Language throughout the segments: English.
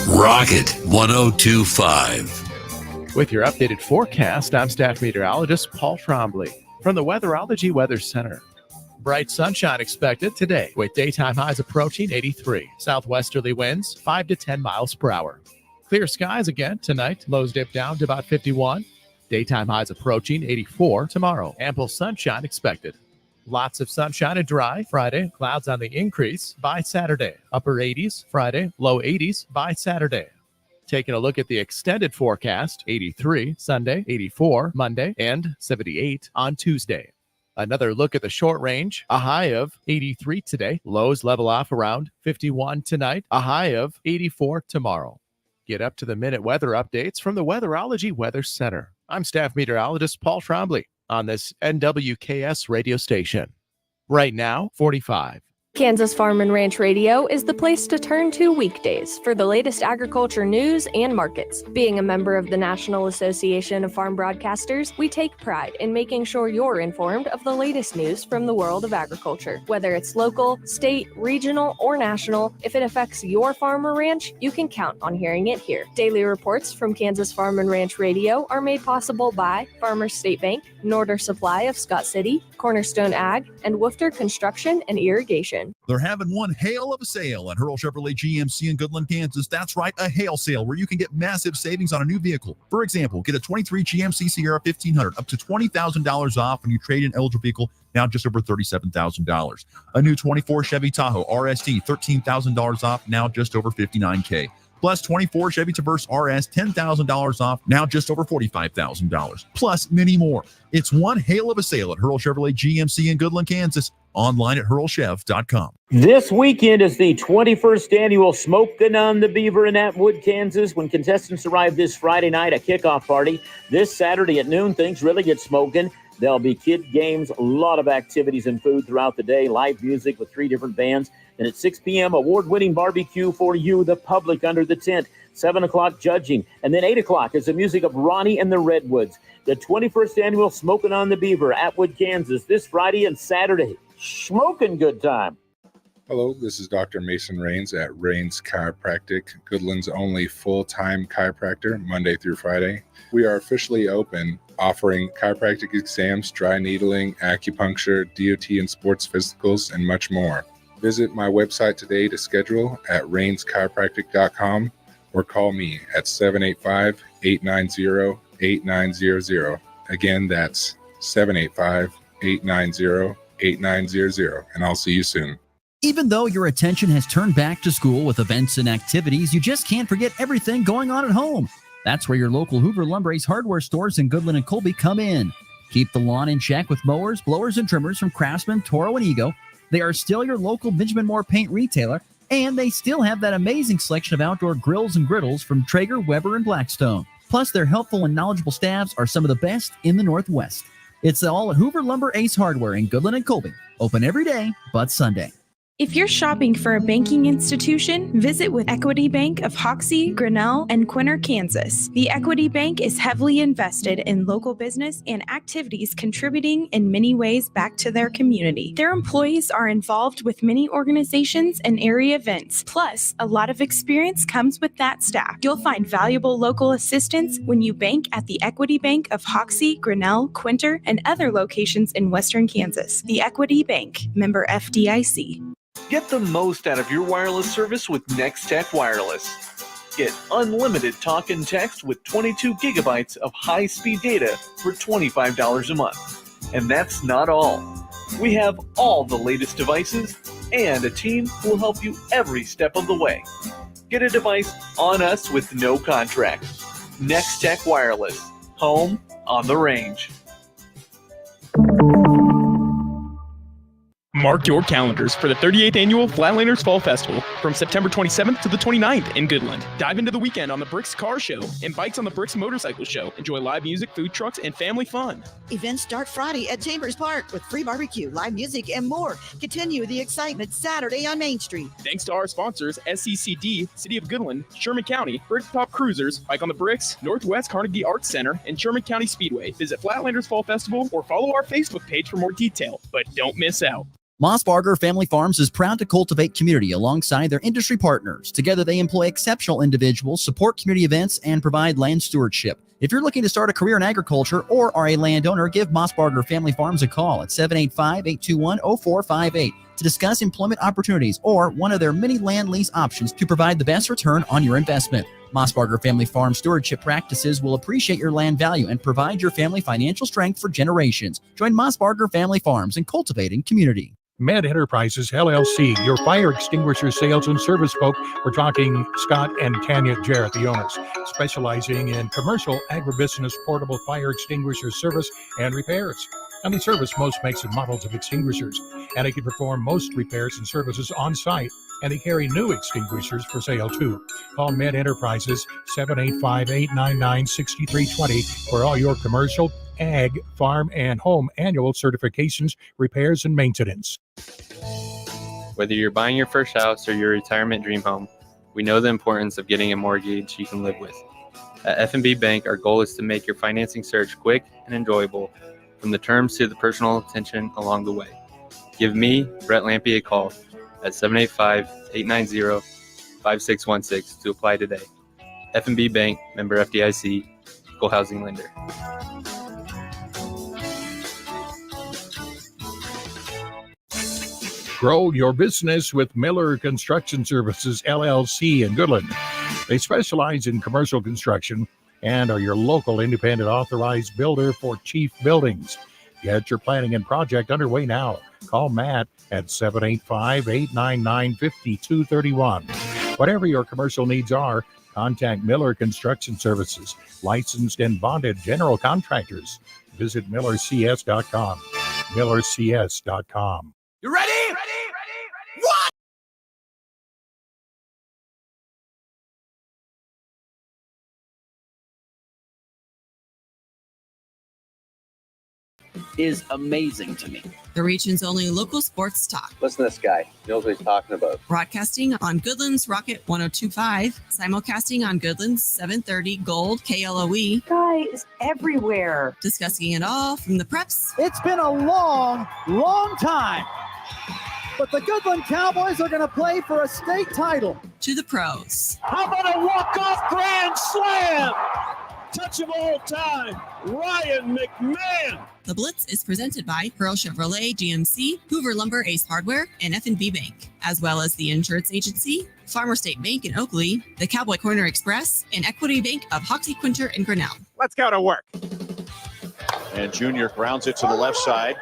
Rocket 1025. With your updated forecast, I'm staff meteorologist Paul Trombley from the Weatherology Weather Center. Bright sunshine expected today with daytime highs approaching 83. Southwesterly winds 5 to 10 miles per hour. Clear skies again tonight. Lows dip down to about 51. Daytime highs approaching 84 tomorrow. Ample sunshine expected. Lots of sunshine and dry Friday. Clouds on the increase by Saturday. Upper 80s Friday, low 80s by Saturday. Taking a look at the extended forecast, 83 Sunday, 84 Monday, and 78 on Tuesday. Another look at the short range, a high of 83 today. Lows level off around 51 tonight, a high of 84 tomorrow. Get up to the minute weather updates from the Weatherology Weather Center. I'm staff meteorologist Paul Trombley on this NWKS radio station. Right now, 45. Kansas Farm and Ranch Radio is the place to turn to weekdays for the latest agriculture news and markets. Being a member of the National Association of Farm Broadcasters, we take pride in making sure you're informed of the latest news from the world of agriculture. Whether it's local, state, regional, or national, if it affects your farm or ranch, you can count on hearing it here. Daily reports from Kansas Farm and Ranch Radio are made possible by Farmers State Bank, Norder Supply of Scott City, Cornerstone Ag, and Woofter Construction and Irrigation. They're having one hail of a sale at Hurl Chevrolet GMC in Goodland, Kansas. That's right, a hail sale where you can get massive savings on a new vehicle. For example, get a 23 GMC Sierra 1500 up to $20,000 off when you trade in eligible vehicle, now just over $37,000. A new 24 Chevy Tahoe RST, $13,000 off, now just over $59K. Plus 24 Chevy Traverse RS, $10,000 off, now just over $45,000. Plus many more. It's one hail of a sale at Hurl Chevrolet GMC in Goodland, Kansas. Online at hurlchev.com. This weekend is the 21st annual Smokin' on the Beaver in Atwood, Kansas. When contestants arrive this Friday night, a kickoff party. This Saturday at noon, things really get smoking. There'll be kid games, a lot of activities and food throughout the day, live music with 3 different bands. And at 6 p.m., award-winning barbecue for you, the public, under the tent. 7 o'clock, judging. And then 8 o'clock is the music of Ronnie and the Redwoods. The 21st annual Smokin' on the Beaver, Atwood, Kansas, this Friday and Saturday. Smoking good time. Hello, this is Dr. Mason Rains at Rains Chiropractic, Goodland's only full-time chiropractor, Monday through Friday. We are officially open, offering chiropractic exams, dry needling, acupuncture, DOT and sports physicals, and much more. Visit my website today to schedule at rainschiropractic.com or call me at 785-890-8900. Again, that's 785-890-8900, and I'll see you soon. Even though your attention has turned back to school with events and activities, you just can't forget everything going on at home. That's where your local Hoover Lumber-Ace hardware stores in Goodland and Colby come in. Keep the lawn in check with mowers, blowers, and trimmers from Craftsman, Toro, and Ego. They are still your local Benjamin Moore paint retailer, and they still have that amazing selection of outdoor grills and griddles from Traeger, Weber, and Blackstone. Plus, their helpful and knowledgeable staffs are some of the best in the Northwest. It's all at Hoover Lumber-Ace Hardware in Goodland and Colby. Open every day but Sunday. If you're shopping for a banking institution, visit with Equity Bank of Hoxie, Grinnell, and Quinter, Kansas. The Equity Bank is heavily invested in local business and activities, contributing in many ways back to their community. Their employees are involved with many organizations and area events. Plus, a lot of experience comes with that staff. You'll find valuable local assistance when you bank at the Equity Bank of Hoxie, Grinnell, Quinter, and other locations in Western Kansas. The Equity Bank, member FDIC. Get the most out of your wireless service with NextTech Wireless. Get unlimited talk and text with 22 gigabytes of high-speed data for $25 a month. And that's not all. We have all the latest devices and a team who will help you every step of the way. Get a device on us with no contract. NextTech Wireless. Home on the range. Mark your calendars for the 38th Annual Flatlanders Fall Festival from September 27th to the 29th in Goodland. Dive into the weekend on the Bricks Car Show and Bikes on the Bricks Motorcycle Show. Enjoy live music, food trucks, and family fun. Events start Friday at Chambers Park with free barbecue, live music, and more. Continue the excitement Saturday on Main Street. Thanks to our sponsors, SCCD, City of Goodland, Sherman County, Bricktop Cruisers, Bike on the Bricks, Northwest Carnegie Arts Center, and Sherman County Speedway. Visit Flatlanders Fall Festival or follow our Facebook page for more detail. But don't miss out. Mossbarger Family Farms is proud to cultivate community alongside their industry partners. Together, they employ exceptional individuals, support community events, and provide land stewardship. If you're looking to start a career in agriculture or are a landowner, give Mossbarger Family Farms a call at 785-821-0458 to discuss employment opportunities or one of their many land lease options to provide the best return on your investment. Mossbarger Family Farm stewardship practices will appreciate your land value and provide your family financial strength for generations. Join Mossbarger Family Farms in cultivating community. Med Enterprises, LLC, your fire extinguisher sales and service folk. We're talking Scott and Tanya Jarrett, the owners, specializing in commercial agribusiness portable fire extinguisher service and repairs. And they service most makes and models of extinguishers, and they can perform most repairs and services on site, and they carry new extinguishers for sale too. Call Med Enterprises 785-899-6320 for all your commercial, ag, farm, and home annual certifications, repairs, and maintenance. Whether you're buying your first house or your retirement dream home, we know the importance of getting a mortgage you can live with. At F&B Bank, our goal is to make your financing search quick and enjoyable, from the terms to the personal attention along the way. Give me, Brett Lampy, a call at 785-890-5616 to apply today. F&B Bank, member FDIC, equal housing lender. Grow your business with Miller Construction Services, LLC in Goodland. They specialize in commercial construction and are your local independent authorized builder for Chief Buildings. Get your planning and project underway now. Call Matt at 785-899-5231. Whatever your commercial needs are, contact Miller Construction Services, licensed and bonded general contractors. Visit millercs.com. millercs.com. You ready? What? Is amazing to me. The region's only local sports talk. Listen to this guy. He knows what he's talking about. Broadcasting on Goodland's Rocket 102.5, simulcasting on Goodland's 730 Gold KLOE. Guys everywhere. Discussing it all from the preps. It's been a long time. But the Goodland Cowboys are going to play for a state title. To the pros. How about a walk-off grand slam? Touch of all time, Ryan McMahon. The Blitz is presented by Pearl Chevrolet GMC, Hoover Lumber Ace Hardware, and F&B Bank, as well as the Insurance Agency, Farmer State Bank in Oakley, the Cowboy Corner Express, and Equity Bank of Hoxie, Quinter, and Grinnell. Let's go to work. And Junior grounds it to the left side.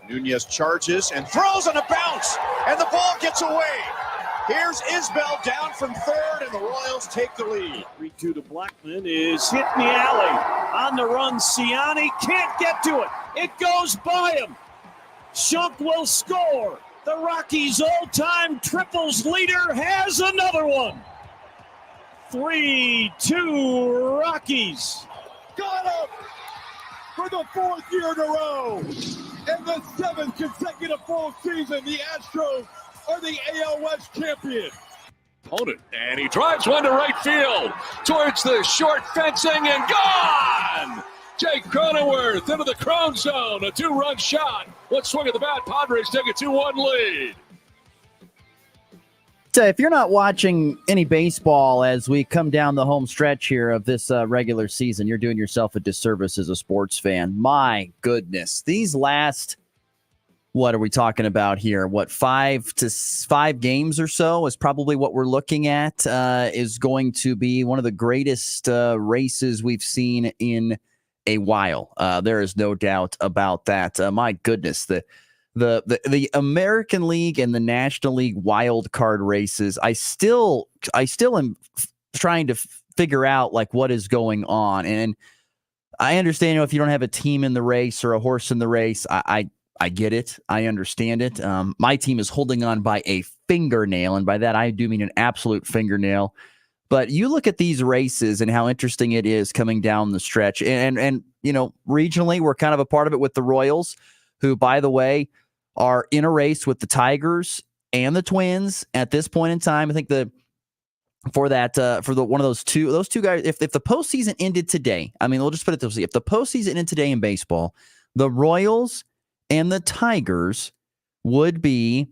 Nunez charges and throws on a bounce, and the ball gets away. Here's Isbell down from third, and the Royals take the lead. 3-2 to Blackman is hit in the alley. On the run, Ciani can't get to it. It goes by him. Shunk will score. The Rockies' all-time triples leader has another one. 3-2 Rockies. Got him for the fourth year in a row. In the seventh consecutive full season, the Astros are the AL West champion. Opponent, and he drives one to right field towards the short fencing and gone! Jake Cronenworth into the Crone zone, a two-run shot. One swing of the bat, Padres take a 2-1 lead. So if you're not watching any baseball as we come down the home stretch here of this regular season, you're doing yourself a disservice as a sports fan. My goodness, these last, what are we talking about here? What, 5 games or so is probably what we're looking at, is going to be one of the greatest races we've seen in a while. There is no doubt about that. My goodness, the American League and the National League wild card races, I still am trying to figure out like what is going on. And I understand, if you don't have a team in the race or a horse in the race, I get it. I understand it. My team is holding on by a fingernail, and by that I do mean an absolute fingernail. But you look at these races and how interesting it is coming down the stretch. And regionally, we're kind of a part of it with the Royals, who, by the way, are in a race with the Tigers and the Twins at this point in time. I think one of those two guys, if the postseason ended today, we'll just put it this way: if the postseason ended today in baseball, the Royals and the Tigers would be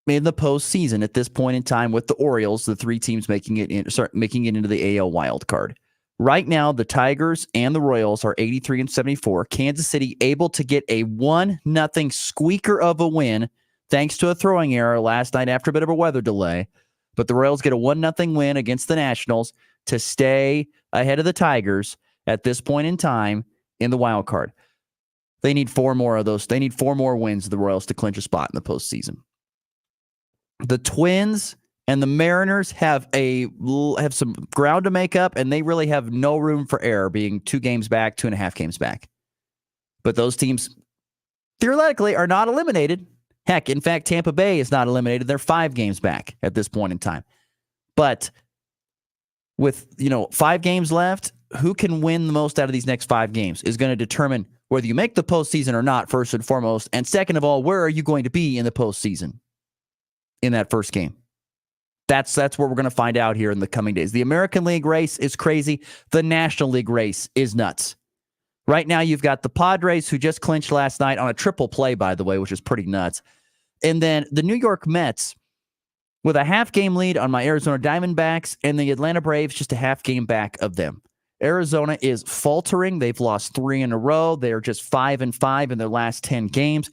in the postseason at this point in time with the Orioles, the three teams making it into the AL wild card. Right now, the Tigers and the Royals are 83 and 74. Kansas City able to get a 1-0 squeaker of a win thanks to a throwing error last night after a bit of a weather delay. But the Royals get a 1-0 win against the Nationals to stay ahead of the Tigers at this point in time in the wild card. They need 4 more of those. They need 4 more wins of the Royals to clinch a spot in the postseason. The Twins and the Mariners have some ground to make up, and they really have no room for error, being 2 games back, 2.5 games back. But those teams theoretically are not eliminated. Heck, in fact, Tampa Bay is not eliminated. They're 5 games back at this point in time. But with 5 games left, who can win the most out of these next 5 games is going to determine whether you make the postseason or not, first and foremost. And second of all, where are you going to be in the postseason in that first game? That's what we're going to find out here in the coming days. The American League race is crazy. The National League race is nuts. Right now, you've got the Padres, who just clinched last night on a triple play, by the way, which is pretty nuts. And then the New York Mets with a half-game lead on my Arizona Diamondbacks, and the Atlanta Braves just a half-game back of them. Arizona is faltering. They've lost 3 in a row. They're just 5-5 in their last 10 games.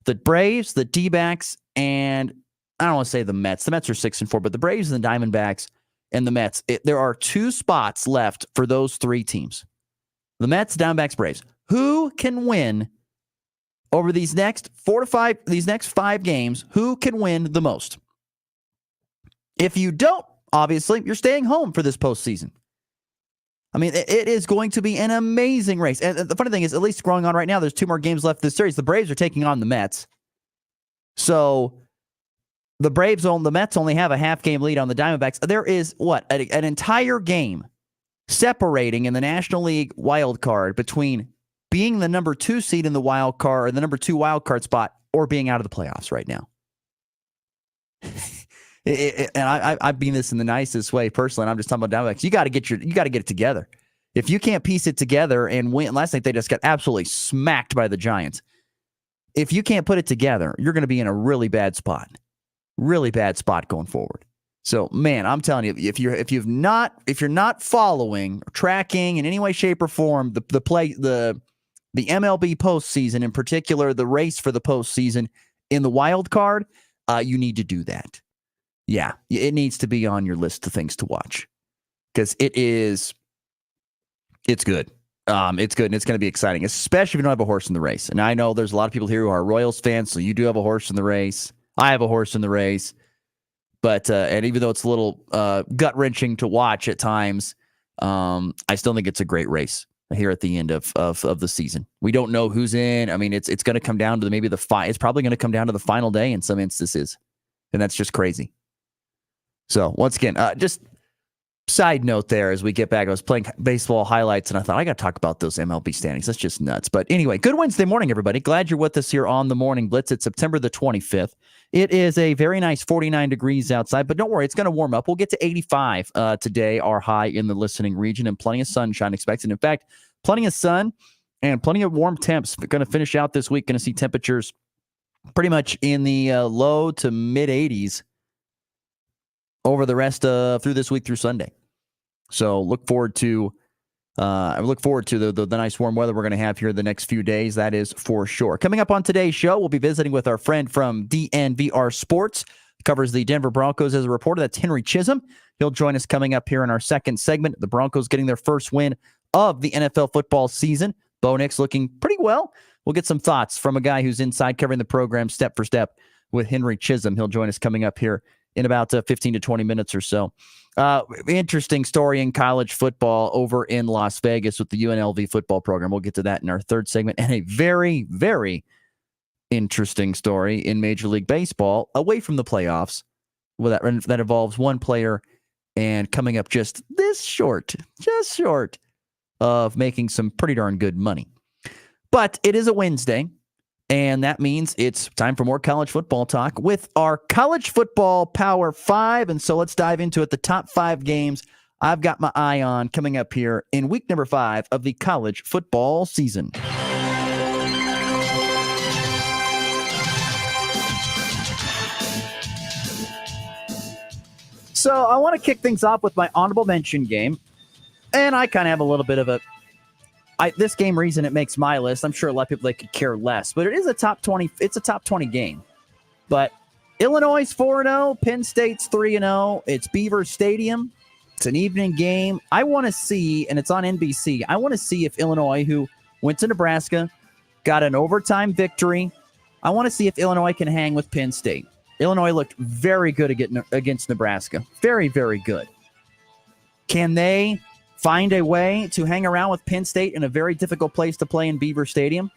The Braves, the D-backs, and I don't want to say the Mets. The Mets are 6-4, but the Braves and the Diamondbacks and the Mets, there are 2 spots left for those 3 teams. The Mets, Diamondbacks, Braves. Who can win over these next 5 games? Who can win the most? If you don't, obviously, you're staying home for this postseason. I mean, it is going to be an amazing race. And the funny thing is, at least going on right now, there's 2 more games left in this series. The Braves are taking on the Mets. So the Mets only have a half-game lead on the Diamondbacks. There is, an entire game separating in the National League wild card between being the number 2 seed in the wild card, or the number 2 wild card spot, or being out of the playoffs right now. And I mean this in the nicest way personally, and I'm just talking about Diamondbacks. You got to get it together. If you can't piece it together and win, last night they just got absolutely smacked by the Giants. If you can't put it together, you're going to be in a really bad spot going forward. So, man, I'm telling you, if you're not following or tracking in any way, shape, or form the MLB postseason, in particular the race for the postseason in the wild card, you need to do that. Yeah, it needs to be on your list of things to watch because it's good. It's good, and it's going to be exciting, especially if you don't have a horse in the race. And I know there's a lot of people here who are Royals fans, so you do have a horse in the race. I have a horse in the race. But and even though it's a little gut-wrenching to watch at times, I still think it's a great race here at the end of the season. We don't know who's in. I mean, it's going to come down to it's probably going to come down to the final day in some instances, and that's just crazy. So once again, just side note there as we get back. I was playing baseball highlights, and I thought I got to talk about those MLB standings. That's just nuts. But anyway, good Wednesday morning, everybody. Glad you're with us here on the Morning Blitz. It's September the 25th. It is a very nice 49 degrees outside, but don't worry, it's going to warm up. We'll get to 85 today, our high in the listening region, and plenty of sunshine expected. In fact, plenty of sun and plenty of warm temps. We're going to finish out this week. Going to see temperatures pretty much in the low to mid 80s over the rest through this week through Sunday. So look forward to the nice warm weather we're going to have here the next few days. That is for sure. Coming up on today's show, we'll be visiting with our friend from DNVR Sports. Covers the Denver Broncos as a reporter. That's Henry Chisholm. He'll join us coming up here in our second segment. The Broncos getting their first win of the NFL football season. Bo Nix looking pretty well. We'll get some thoughts from a guy who's inside covering the program step for step with Henry Chisholm. He'll join us coming up here in about 15 to 20 minutes or so. Interesting story in college football over in Las Vegas with the UNLV football program. We'll get to that in our third segment. And a very, very interesting story in Major League Baseball away from the playoffs that involves one player and coming up just short of making some pretty darn good money. But it is a Wednesday. And that means it's time for more college football talk with our college football Power 5. And so let's dive into it. The top 5 games I've got my eye on coming up here in week number 5 of the college football season. So I want to kick things off with my honorable mention game. And I kind of have a little bit of this game reason it makes my list. I'm sure a lot of people, they could care less, but it is a top 20. It's a top 20 game. But Illinois is 4-0. Penn State's 3-0. It's Beaver Stadium. It's an evening game. I want to see, and it's on NBC, I want to see if Illinois, who went to Nebraska, got an overtime victory. I want to see if Illinois can hang with Penn State. Illinois looked very good against Nebraska. Very, very good. Can they find a way to hang around with Penn State in a very difficult place to play in Beaver Stadium?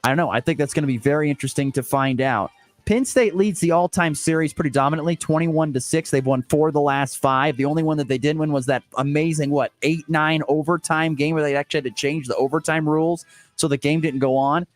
I don't know. I think that's going to be very interesting to find out. Penn State leads the all-time series pretty dominantly, 21-6. They've won 4 of the last 5. The only one that they didn't win was that amazing, 8-9 overtime game where they actually had to change the overtime rules so the game didn't go on.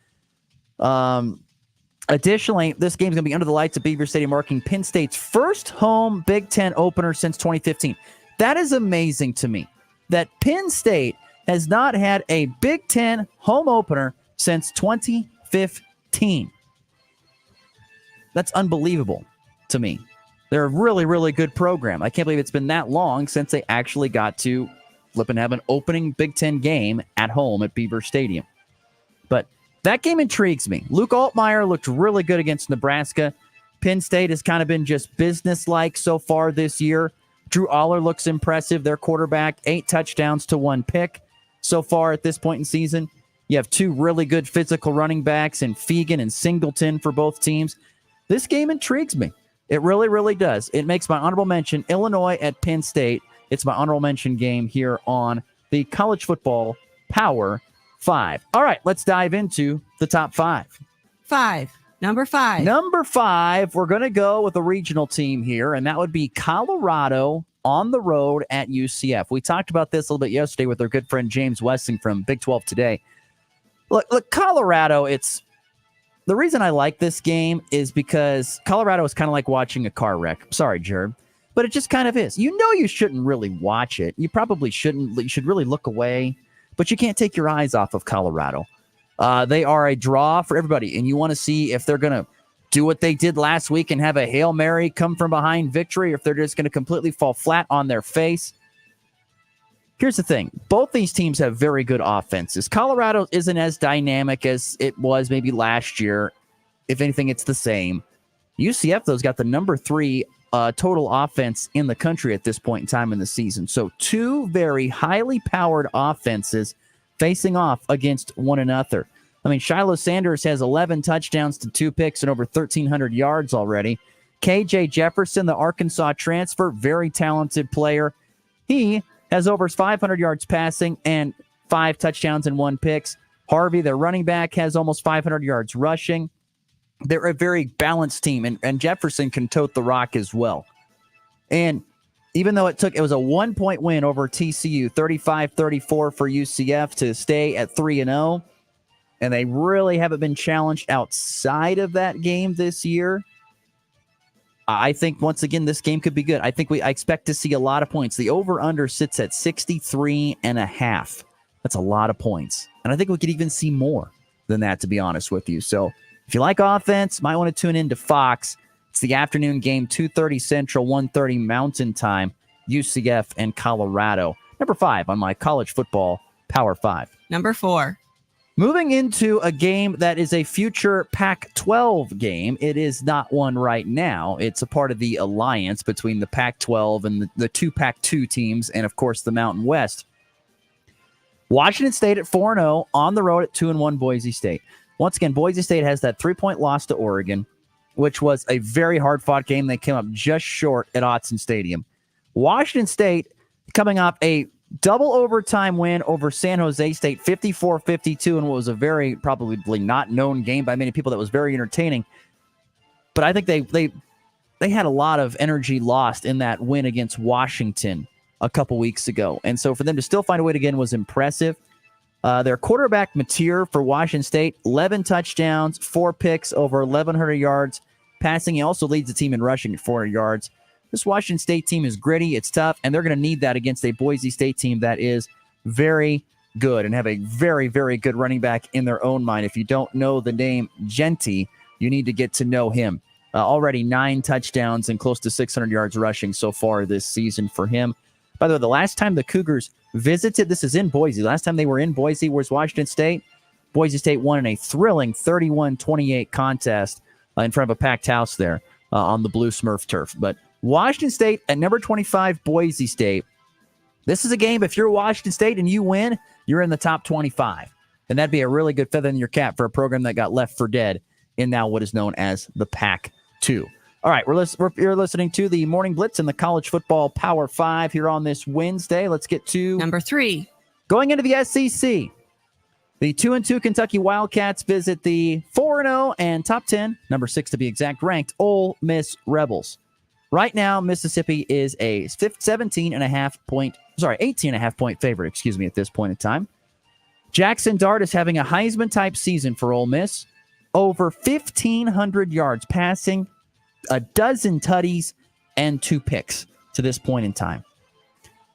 Additionally, this game is going to be under the lights at Beaver Stadium, marking Penn State's first home Big Ten opener since 2015. That is amazing to me, that Penn State has not had a Big Ten home opener since 2015. That's unbelievable to me. They're a really, really good program. I can't believe it's been that long since they actually got to flip and have an opening Big Ten game at home at Beaver Stadium. But that game intrigues me. Luke Altmaier looked really good against Nebraska. Penn State has kind of been just businesslike so far this year. Drew Aller looks impressive. Their quarterback, 8 touchdowns to 1 pick so far at this point in season. You have 2 really good physical running backs in Fegan and Singleton for both teams. This game intrigues me. It really, really does. It makes my honorable mention Illinois at Penn State. It's my honorable mention game here on the College Football Power 5. All right, let's dive into the top 5. Number 5. Number 5, we're going to go with a regional team here, and that would be Colorado on the road at UCF. We talked about this a little bit yesterday with our good friend James Wessing from Big 12 Today. Look, Colorado, the reason I like this game is because Colorado is kind of like watching a car wreck. Sorry, Jerb, but it just kind of is. You know you shouldn't really watch it. You probably shouldn't. You should really look away, but you can't take your eyes off of Colorado. They are a draw for everybody, and you want to see if they're going to do what they did last week and have a Hail Mary come from behind victory, or if they're just going to completely fall flat on their face. Here's the thing. Both these teams have very good offenses. Colorado isn't as dynamic as it was maybe last year. If anything, it's the same. UCF, though, has got the number 3 total offense in the country at this point in time in the season. So 2 very highly powered offenses facing off against one another. I mean, Shiloh Sanders has 11 touchdowns to 2 picks and over 1,300 yards already. KJ Jefferson, the Arkansas transfer, very talented player. He has over 500 yards passing and 5 touchdowns and 1 picks. Harvey, their running back, has almost 500 yards rushing. They're a very balanced team, and Jefferson can tote the rock as well. And even though it was a 1-point win over TCU, 35-34 for UCF to stay at 3-0, and they really haven't been challenged outside of that game this year. I think, once again, this game could be good. I expect to see a lot of points. The over-under sits at 63.5. That's a lot of points. And I think we could even see more than that, to be honest with you. So if you like offense, might want to tune into Fox. It's the afternoon game, 2:30 Central, 1:30 Mountain Time, UCF and Colorado. Number 5 on my college football Power 5. Number 4. Moving into a game that is a future Pac-12 game. It is not one right now. It's a part of the alliance between the Pac-12 and the 2 Pac-2 teams and, of course, the Mountain West. Washington State at 4-0 on the road at 2-1 Boise State. Once again, Boise State has that 3-point loss to Oregon, which was a very hard-fought game. They came up just short at Autzen Stadium. Washington State coming off a double overtime win over San Jose State, 54-52, and what was a very probably not known game by many people that was very entertaining. But I think they had a lot of energy lost in that win against Washington a couple weeks ago. And so for them to still find a way to get in was impressive. Their quarterback, Mateer, for Washington State, 11 touchdowns, 4 picks, over 1,100 yards. Passing, he also leads the team in rushing at 400 yards. This Washington State team is gritty, it's tough, and they're going to need that against a Boise State team that is very good and have a very, very good running back in their own mind. If you don't know the name Genty, you need to get to know him. Already 9 touchdowns and close to 600 yards rushing so far this season for him. By the way, the last time the Cougars visited, this is in Boise. Last time they were in Boise was Washington State. Boise State won in a thrilling 31-28 contest in front of a packed house there on the blue Smurf turf. But Washington State at number 25, Boise State. This is a game, if you're Washington State and you win, you're in the top 25. And that'd be a really good feather in your cap for a program that got left for dead in now what is known as the Pac-2. All right, you're listening to the Morning Blitz and the College Football Power 5 here on this Wednesday. Let's get to number 3. Going into the SEC. The 2-2 Kentucky Wildcats visit the 4-0 and top 10, number 6 to be exact, ranked Ole Miss Rebels. Right now, Mississippi is a 18.5 point favorite, at this point in time. Jackson Dart is having a Heisman-type season for Ole Miss. Over 1,500 yards passing, a dozen tutties, and 2 picks to this point in time.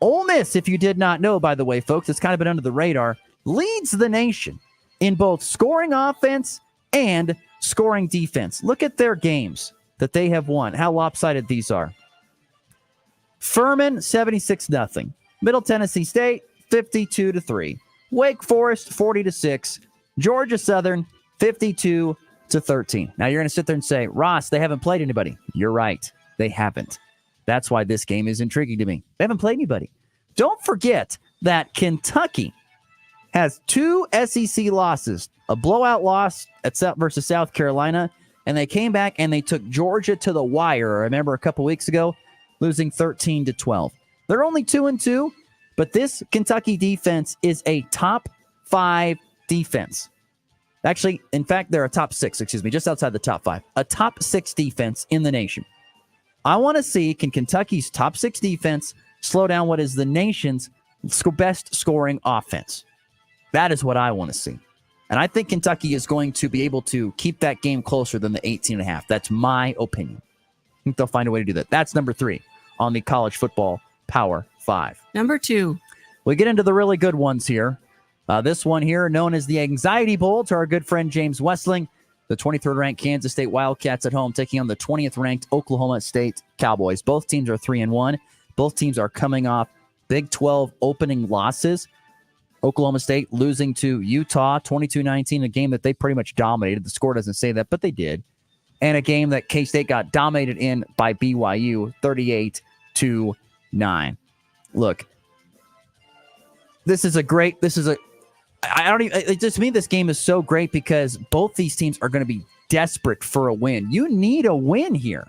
Ole Miss, if you did not know, by the way, folks, it's kind of been under the radar, leads the nation in both scoring offense and scoring defense. Look at their games that they have won, how lopsided these are. Furman, 76-0. Middle Tennessee State, 52-3. Wake Forest, 40-6. Georgia Southern, 52-13. Now you're going to sit there and say, Ross, they haven't played anybody. You're right. They haven't. That's why this game is intriguing to me. They haven't played anybody. Don't forget that Kentucky has 2 SEC losses, a blowout loss versus South Carolina, and they came back and they took Georgia to the wire. I remember a couple weeks ago, losing 13-12. They're only 2-2, but this Kentucky defense is a top 5 defense. Actually, in fact, they're a top 6, just outside the top 5. A top 6 defense in the nation. I want to see, can Kentucky's top 6 defense slow down what is the nation's best scoring offense? That is what I want to see. And I think Kentucky is going to be able to keep that game closer than the 18.5. That's my opinion. I think they'll find a way to do that. That's number 3 on the College Football Power 5. Number 2. We get into the really good ones here. This one here, known as the Anxiety Bowl, to our good friend James Westling. The 23rd-ranked Kansas State Wildcats at home taking on the 20th-ranked Oklahoma State Cowboys. Both teams are 3-1. Both teams are coming off Big 12 opening losses. Oklahoma State losing to Utah 22-19, a game that they pretty much dominated. The score doesn't say that, but they did. And a game that K-State got dominated in by BYU 38-9. Look, to me, this game is so great because both these teams are going to be desperate for a win. You need a win here.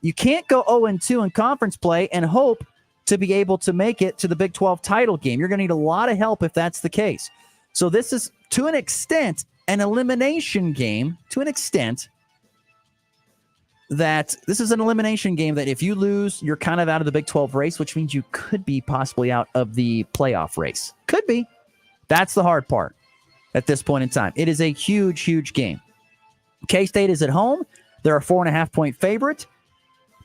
You can't go 0-2 in conference play and hope to be able to make it to the Big 12 title game. You're going to need a lot of help if that's the case. So this is, to an extent, an elimination game, that if you lose, you're kind of out of the Big 12 race, which means you could be possibly out of the playoff race. Could be. That's the hard part at this point in time. It is a huge, huge game. K-State is at home. They're a 4.5-point favorite,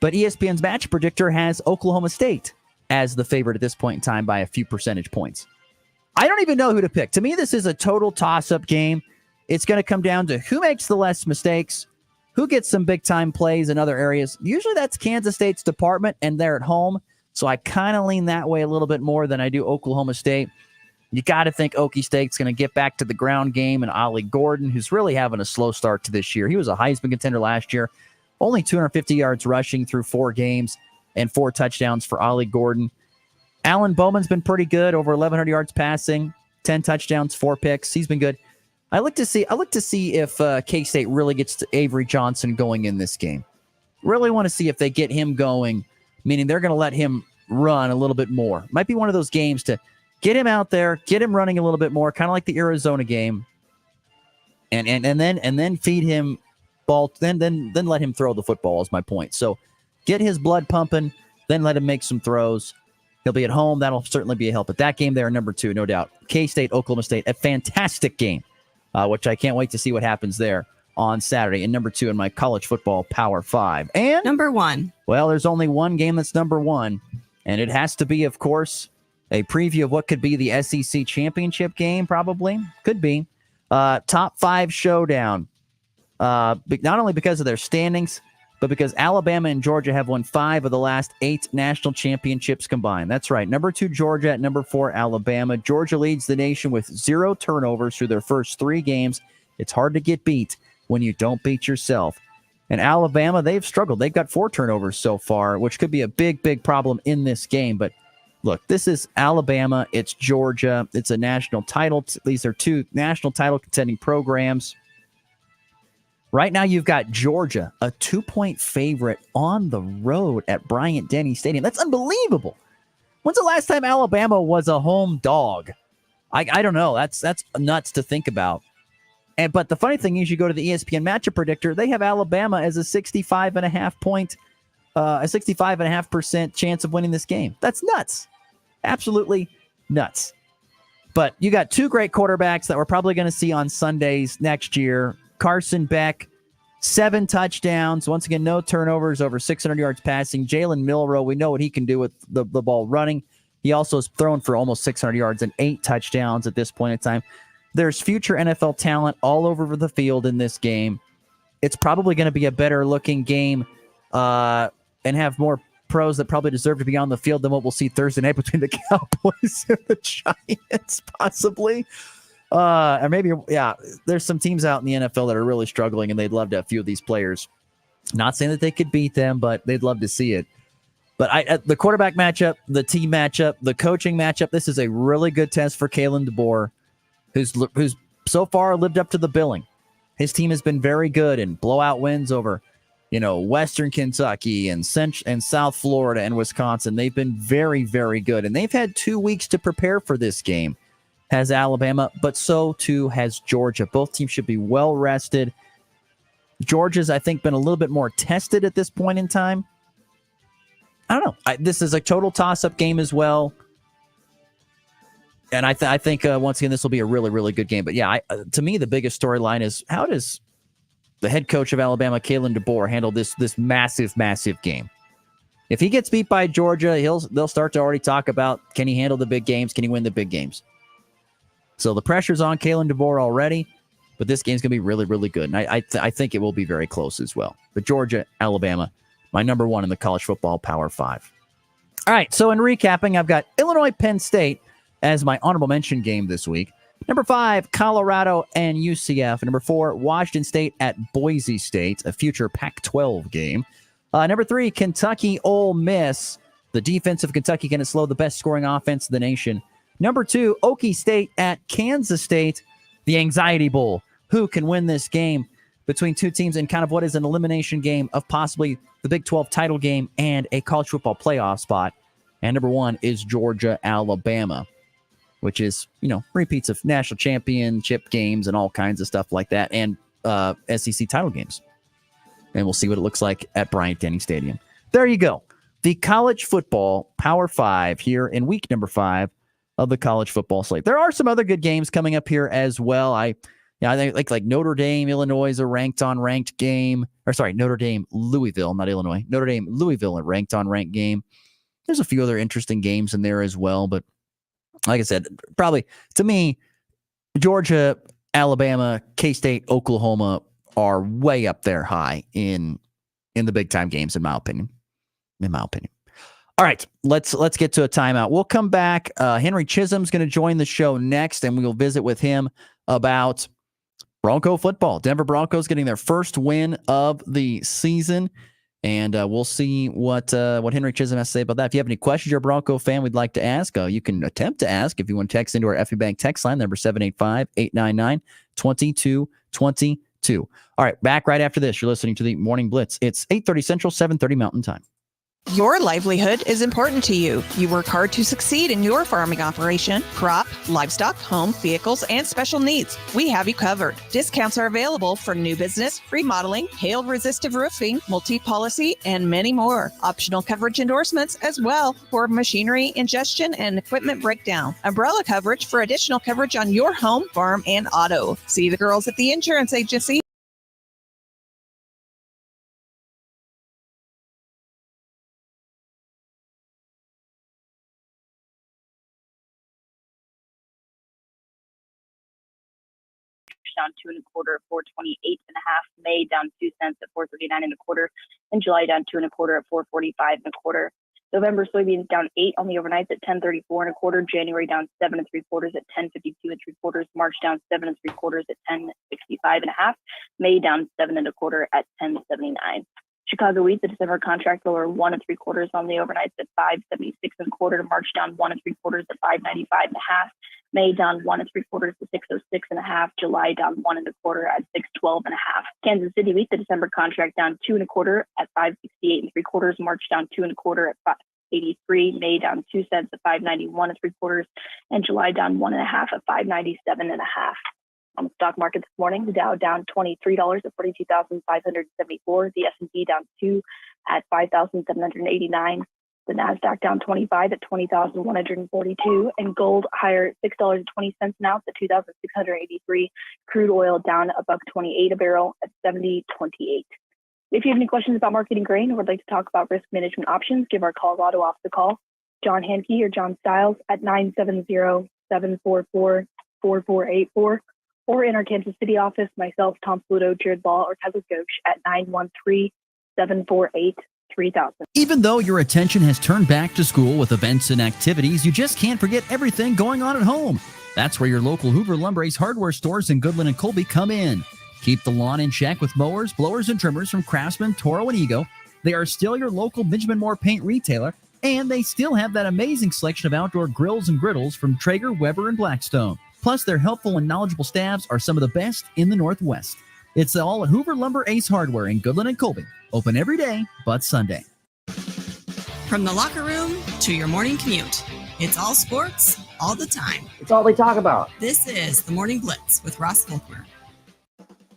but ESPN's match predictor has Oklahoma State as the favorite at this point in time by a few percentage points. I don't even know who to pick. To me, this is a total toss-up game. It's going to come down to who makes the less mistakes, who gets some big-time plays in other areas. Usually that's Kansas State's department, and they're at home, so I kind of lean that way a little bit more than I do Oklahoma State. You got to think Okie State's going to get back to the ground game, and Ollie Gordon, who's really having a slow start to this year. He was a Heisman contender last year. Only 250 yards rushing through 4 games and 4 touchdowns for Ollie Gordon. Alan Bowman's been pretty good, over 1,100 yards passing, 10 touchdowns, 4 picks. He's been good. I look to see if K-State really gets to Avery Johnson going in this game. Really want to see if they get him going, meaning they're going to let him run a little bit more. Might be one of those games to get him out there, get him running a little bit more, kind of like the Arizona game, and then feed him ball. Then let him throw the football is my point. So get his blood pumping, then let him make some throws. He'll be at home. That'll certainly be a help. But that game there, number 2, no doubt. K-State, Oklahoma State, a fantastic game, which I can't wait to see what happens there on Saturday. And number 2 in my college football Power 5. And number 1. Well, there's only one game that's number 1, and it has to be, of course, a preview of what could be the SEC championship game, probably. Could be. Top 5 showdown. Not only because of their standings, but because Alabama and Georgia have won 5 of the last 8 national championships combined. That's right. Number 2, Georgia at number 4, Alabama. Georgia leads the nation with 0 turnovers through their first 3 games. It's hard to get beat when you don't beat yourself. And Alabama, they've struggled. They've got 4 turnovers so far, which could be a big, big problem in this game. But look, this is Alabama. It's Georgia. It's a national title. These are 2 national title contending programs. Right now, you've got Georgia, a 2-point favorite on the road at Bryant-Denny Stadium. That's unbelievable. When's the last time Alabama was a home dog? I don't know. That's nuts to think about. But the funny thing is, you go to the ESPN matchup predictor, they have Alabama as a 65.5% chance of winning this game. That's nuts. Absolutely nuts. But you got 2 great quarterbacks that we're probably going to see on Sundays next year. Carson Beck, 7 touchdowns. Once again, no turnovers, over 600 yards passing. Jalen Milroe, we know what he can do with the ball running. He also has thrown for almost 600 yards and 8 touchdowns at this point in time. There's future NFL talent all over the field in this game. It's probably going to be a better looking game and have more pros that probably deserve to be on the field than what we'll see Thursday night between the Cowboys and the Giants, possibly. Or maybe, there's some teams out in the NFL that are really struggling, and they'd love to have a few of these players. Not saying that they could beat them, but they'd love to see it. But the quarterback matchup, the team matchup, the coaching matchup, this is a really good test for Kalen DeBoer, who's so far lived up to the billing. His team has been very good in blowout wins over, Western Kentucky and South Florida and Wisconsin. They've been very, very good, and they've had 2 weeks to prepare for this game. Has Alabama, but so too has Georgia. Both teams should be well rested. Georgia's, I think, been a little bit more tested at this point in time. I don't know. This is a total toss-up game as well. And I think, once again, this will be a really, really good game. But yeah, to me, the biggest storyline is, how does the head coach of Alabama, Kalen DeBoer, handle this massive, massive game? If he gets beat by Georgia, they'll start to already talk about, can he handle the big games? Can he win the big games? So the pressure's on Kalen DeBoer already, but this game's going to be really, really good. And I think it will be very close as well. But Georgia, Alabama, my number 1 in the college football Power 5. All right, so in recapping, I've got Illinois, Penn State as my honorable mention game this week. Number 5, Colorado and UCF. Number 4, Washington State at Boise State, a future Pac-12 game. Number 3, Kentucky, Ole Miss. The defense of Kentucky can slow the best scoring offense in the nation. Number 2, Okie State at Kansas State, the Anxiety Bowl. Who can win this game between 2 teams in kind of what is an elimination game of possibly the Big 12 title game and a college football playoff spot? And number 1 is Georgia, Alabama, which is, repeats of national championship games and all kinds of stuff like that, and SEC title games. And we'll see what it looks like at Bryant-Denny Stadium. There you go. The college football Power 5 here in week number 5 of the college football slate. There are some other good games coming up here as well. I think like Notre Dame, Illinois is a ranked game. Or sorry, Notre Dame, Louisville, not Illinois. Notre Dame, Louisville, a ranked game. There's a few other interesting games in there as well. But like I said, probably to me, Georgia, Alabama, K-State, Oklahoma are way up there high in the big time games, in my opinion. All right, let's get to a timeout. We'll come back. Henry Chisholm's going to join the show next, and we'll visit with him about Bronco football. Denver Broncos getting their first win of the season, and we'll see what Henry Chisholm has to say about that. If you have any questions, you're a Bronco fan, we'd like to ask. You can attempt to ask if you want to text into our FE Bank text line, number 785-899-2222. All right, back right after this. You're listening to the Morning Blitz. It's 8:30 Central, 7:30 Mountain Time. Your livelihood is important to you. You work hard to succeed in your farming operation, crop, livestock, home, vehicles, and special needs. We have you covered. Discounts are available for new business, remodeling, hail-resistive roofing, multi-policy, and many more. Optional coverage endorsements as well for machinery, ingestion, and equipment breakdown. Umbrella coverage for additional coverage on your home, farm, and auto. See the girls at the insurance agency. down 2 1/4 at 428 and a half. May down 2 cents at 439 and a quarter, and July down 2 1/4 at 445 and a quarter. November soybeans down 8 on the overnights at 1034 and a quarter. January down 7 3/4 at 1052 3/4. March down 7 3/4 at 1065 and a half. May down 7 1/4 at 1079. Chicago wheat, the December contract lower 1 3/4 on the overnights at 576 and a quarter. March down 1 3/4 at 595 and a half. May down 1 3/4 to 606 and a half. July down 1 1/4 at 612 and a half. Kansas City wheat, the December contract down 2 1/4 at 568 3/4. March down 2 1/4 at 583. May down 2 cents at 591 3/4, and July down 1 1/2 at 597 and a half. On the stock market this morning, the Dow down $23 at 42,574. The S&P down 2 at 5,789. The Nasdaq down 25 at 20,142, and gold higher at $6.20 an ounce at 2,683. Crude oil down $1.28 a barrel at 70.28. If you have any questions about marketing grain or would like to talk about risk management options, give our Colorado off the call, John Hankey or John Stiles at 970-744-4484, or in our Kansas City office, myself, Tom Pluto, Jared Ball, or Kevin Ghosh at 913-748-3000. Even though your attention has turned back to school with events and activities, you just can't forget everything going on at home. That's where your local Hoover Lumber Ace hardware stores in Goodland and Colby come in. Keep the lawn in check with mowers, blowers, and trimmers from Craftsman, Toro, and Ego. They are still your local Benjamin Moore paint retailer, and they still have that amazing selection of outdoor grills and griddles from Traeger, Weber, and Blackstone. Plus, their helpful and knowledgeable staffs are some of the best in the Northwest. It's all at Hoover Lumber Ace Hardware in Goodland and Colby. Open every day but Sunday. From the locker room to your morning commute, it's all sports all the time. It's all they talk about. This is the Morning Blitz with Ross Volkmer.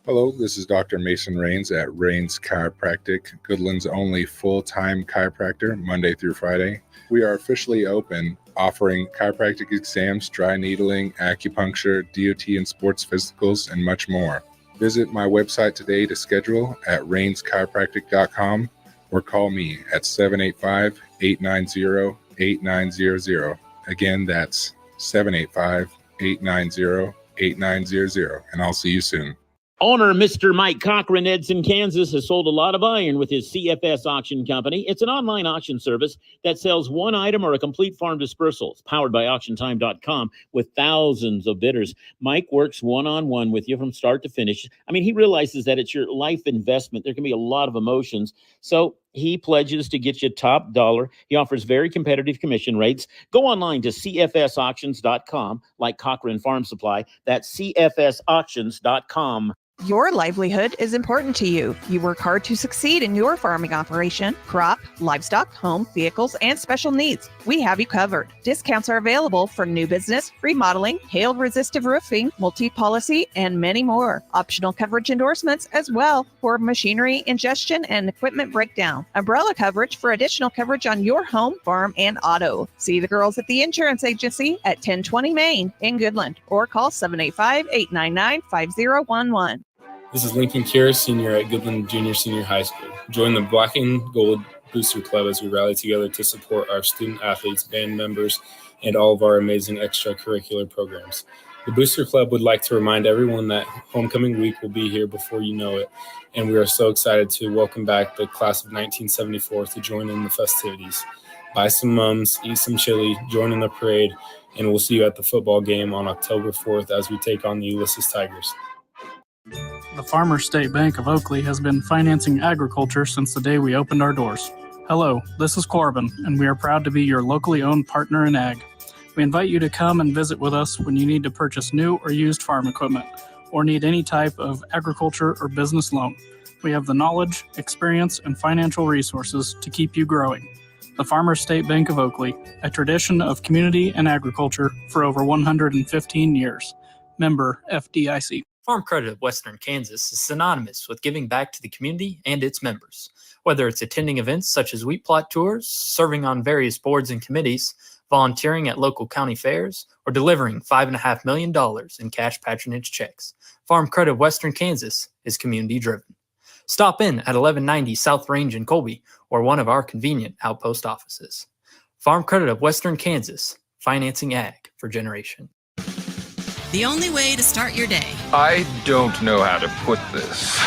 Hello, this is Dr. Mason Rains at Rains Chiropractic, Goodland's only full-time chiropractor, Monday through Friday. We are officially open, offering chiropractic exams, dry needling, acupuncture, DOT and sports physicals, and much more. Visit my website today to schedule at rainschiropractic.com or call me at 785-890-8900. Again, that's 785-890-8900, and I'll see you soon. Owner Mr. Mike Cochran, Edson, Kansas, has sold a lot of iron with his CFS Auction Company. It's an online auction service that sells one item or a complete farm dispersal. It's powered by AuctionTime.com with thousands of bidders. Mike works one-on-one with you from start to finish. I mean, he realizes that it's your life investment. There can be a lot of emotions. So he pledges to get you top dollar. He offers very competitive commission rates. Go online to cfsauctions.com, like Cochran Farm Supply. That's cfsauctions.com. Your livelihood is important to you. You work hard to succeed in your farming operation, crop, livestock, home, vehicles, and special needs. We have you covered. Discounts are available for new business, remodeling, hail-resistive roofing, multi-policy, and many more. Optional coverage endorsements as well for machinery ingestion and equipment breakdown. Umbrella coverage for additional coverage on your home, farm, and auto. See the girls at the insurance agency at 1020 Main in Goodland, or call 785-899-5011. This is Lincoln Kira, senior at Goodland Junior Senior High School. Join the Black and Gold Booster Club as we rally together to support our student athletes, band members, and all of our amazing extracurricular programs. The Booster Club would like to remind everyone that homecoming week will be here before you know it, and we are so excited to welcome back the class of 1974 to join in the festivities. Buy some mums, eat some chili, join in the parade, and we'll see you at the football game on October 4th as we take on the Ulysses Tigers. The Farmers State Bank of Oakley has been financing agriculture since the day we opened our doors. Hello, this is Corbin, and we are proud to be your locally owned partner in ag. We invite you to come and visit with us when you need to purchase new or used farm equipment, or need any type of agriculture or business loan. We have the knowledge, experience, and financial resources to keep you growing. The Farmers State Bank of Oakley, a tradition of community and agriculture for over 115 years. Member FDIC. Farm Credit of Western Kansas is synonymous with giving back to the community and its members. Whether it's attending events such as wheat plot tours, serving on various boards and committees, volunteering at local county fairs, or delivering $5.5 million in cash patronage checks, Farm Credit of Western Kansas is community-driven. Stop in at 1190 South Range in Colby or one of our convenient outpost offices. Farm Credit of Western Kansas, financing ag for generations. the only way to start your day. I don't know how to put this,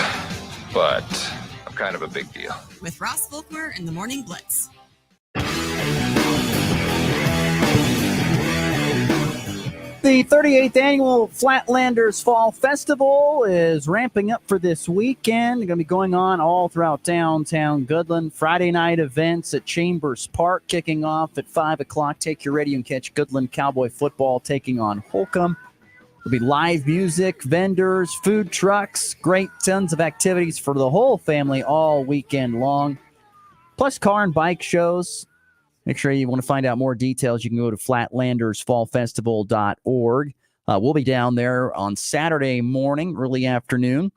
but I'm kind of a big deal. With Ross Volkmer in the Morning Blitz. The 38th annual Flatlanders Fall Festival is ramping up for this weekend. It's going to be going on all throughout downtown Goodland. Friday night events at Chambers Park kicking off at 5 o'clock. Take your radio and catch Goodland Cowboy football taking on Holcomb. There'll be live music, vendors, food trucks, great tons of activities for the whole family all weekend long. Plus car and bike shows. Make sure you want to find out more details. You can go to flatlandersfallfestival.org. We'll be down there on Saturday morning, early afternoon,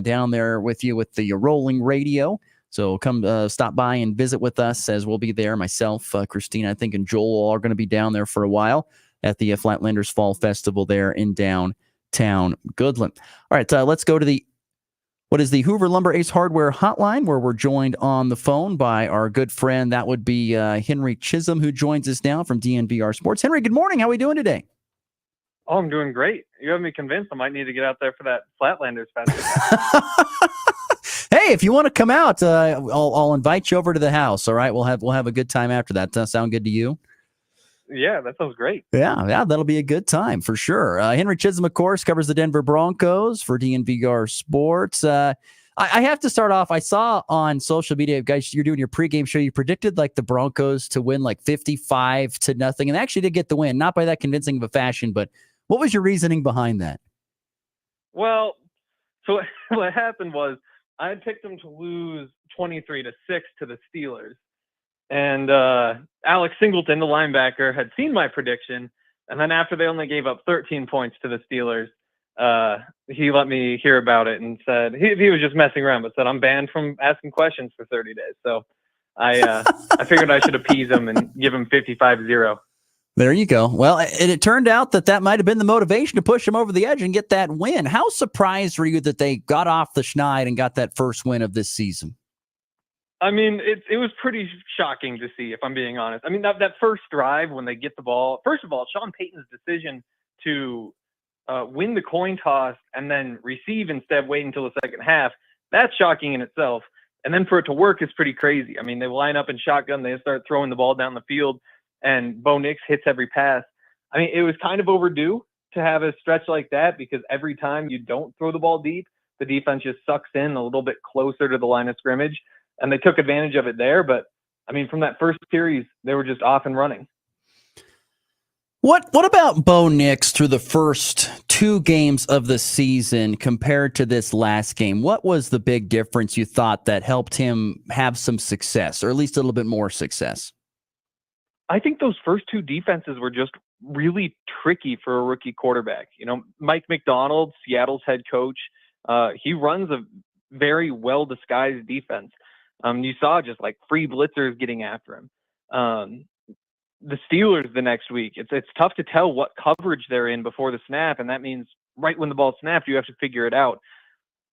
down there with you with the rolling radio. So come stop by and visit with us as we'll be there. Myself, Christina, I think, and Joel are going to be down there for a while at the Flatlanders Fall Festival there in downtown Goodland. All right, let's go to the Hoover Lumber Ace Hardware hotline, where we're joined on the phone by our good friend. That would be Henry Chisholm, who joins us now from DNVR Sports. Henry, good morning. How are we doing today? Oh, I'm doing great. You have me convinced I might need to get out there for that Flatlanders Festival. Hey, if you want to come out, I'll invite you over to the house. All right, we'll have a good time after that. Does that sound good to you? Yeah, that sounds great. Yeah, that'll be a good time for sure. Henry Chisholm, of course, covers the Denver Broncos for DNVR Sports. I have to start off. I saw on social media, guys, you're doing your pregame show. You predicted like the Broncos to win like 55-0, and they actually did get the win. Not by that convincing of a fashion, but what was your reasoning behind that? Well, so what happened was I had picked them to lose 23-6 to the Steelers. And Alex Singleton, the linebacker, had seen my prediction. And then after they only gave up 13 points to the Steelers, he let me hear about it and said he was just messing around, but said I'm banned from asking questions for 30 days. So I figured I should appease him and give him 55-0. There you go. Well, it turned out that might have been the motivation to push him over the edge and get that win. How surprised were you that they got off the schneid and got that first win of this season? I mean, it was pretty shocking to see, if I'm being honest. I mean, that first drive when they get the ball, first of all, Sean Payton's decision to win the coin toss and then receive instead of waiting until the second half, that's shocking in itself. And then for it to work is pretty crazy. I mean, they line up in shotgun, they start throwing the ball down the field, and Bo Nix hits every pass. I mean, it was kind of overdue to have a stretch like that, because every time you don't throw the ball deep, the defense just sucks in a little bit closer to the line of scrimmage. And they took advantage of it there. But, I mean, from that first series, they were just off and running. What about Bo Nix through the first two games of the season compared to this last game? What was the big difference you thought that helped him have some success, or at least a little bit more success? I think those first two defenses were just really tricky for a rookie quarterback. You know, Mike McDonald, Seattle's head coach, he runs a very well-disguised defense. You saw just like free blitzers getting after him. The Steelers the next week, it's tough to tell what coverage they're in before the snap, and that means right when the ball snapped, you have to figure it out.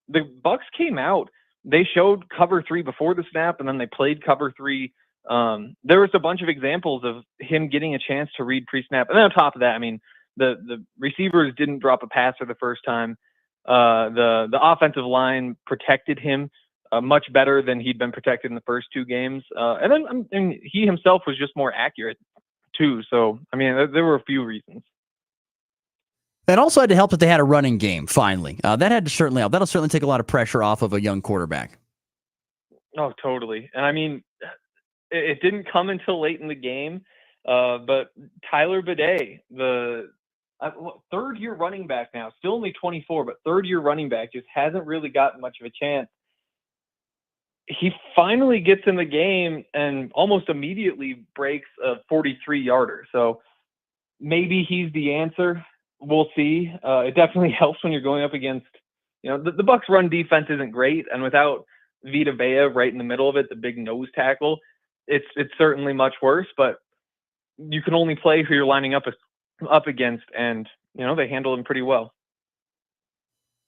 The Bucs came out, they showed cover 3 before the snap, and then they played cover 3. There was a bunch of examples of him getting a chance to read pre-snap, and then on top of that, I mean, the receivers didn't drop a pass for the first time. The offensive line protected him much better than he'd been protected in the first two games. And then he himself was just more accurate too. So, I mean, there were a few reasons. That also had to help that they had a running game finally. That'll certainly take a lot of pressure off of a young quarterback. Oh, totally. And I mean, it didn't come until late in the game, but Tyler Bidet, the third-year running back now, still only 24, but third-year running back, just hasn't really gotten much of a chance. He finally gets in the game and almost immediately breaks a 43-yarder. So maybe he's the answer. We'll see. It definitely helps when you're going up against, the Bucs run defense isn't great. And without Vita Vea right in the middle of it, the big nose tackle, it's certainly much worse, but you can only play who you're lining up against. And, they handle him pretty well.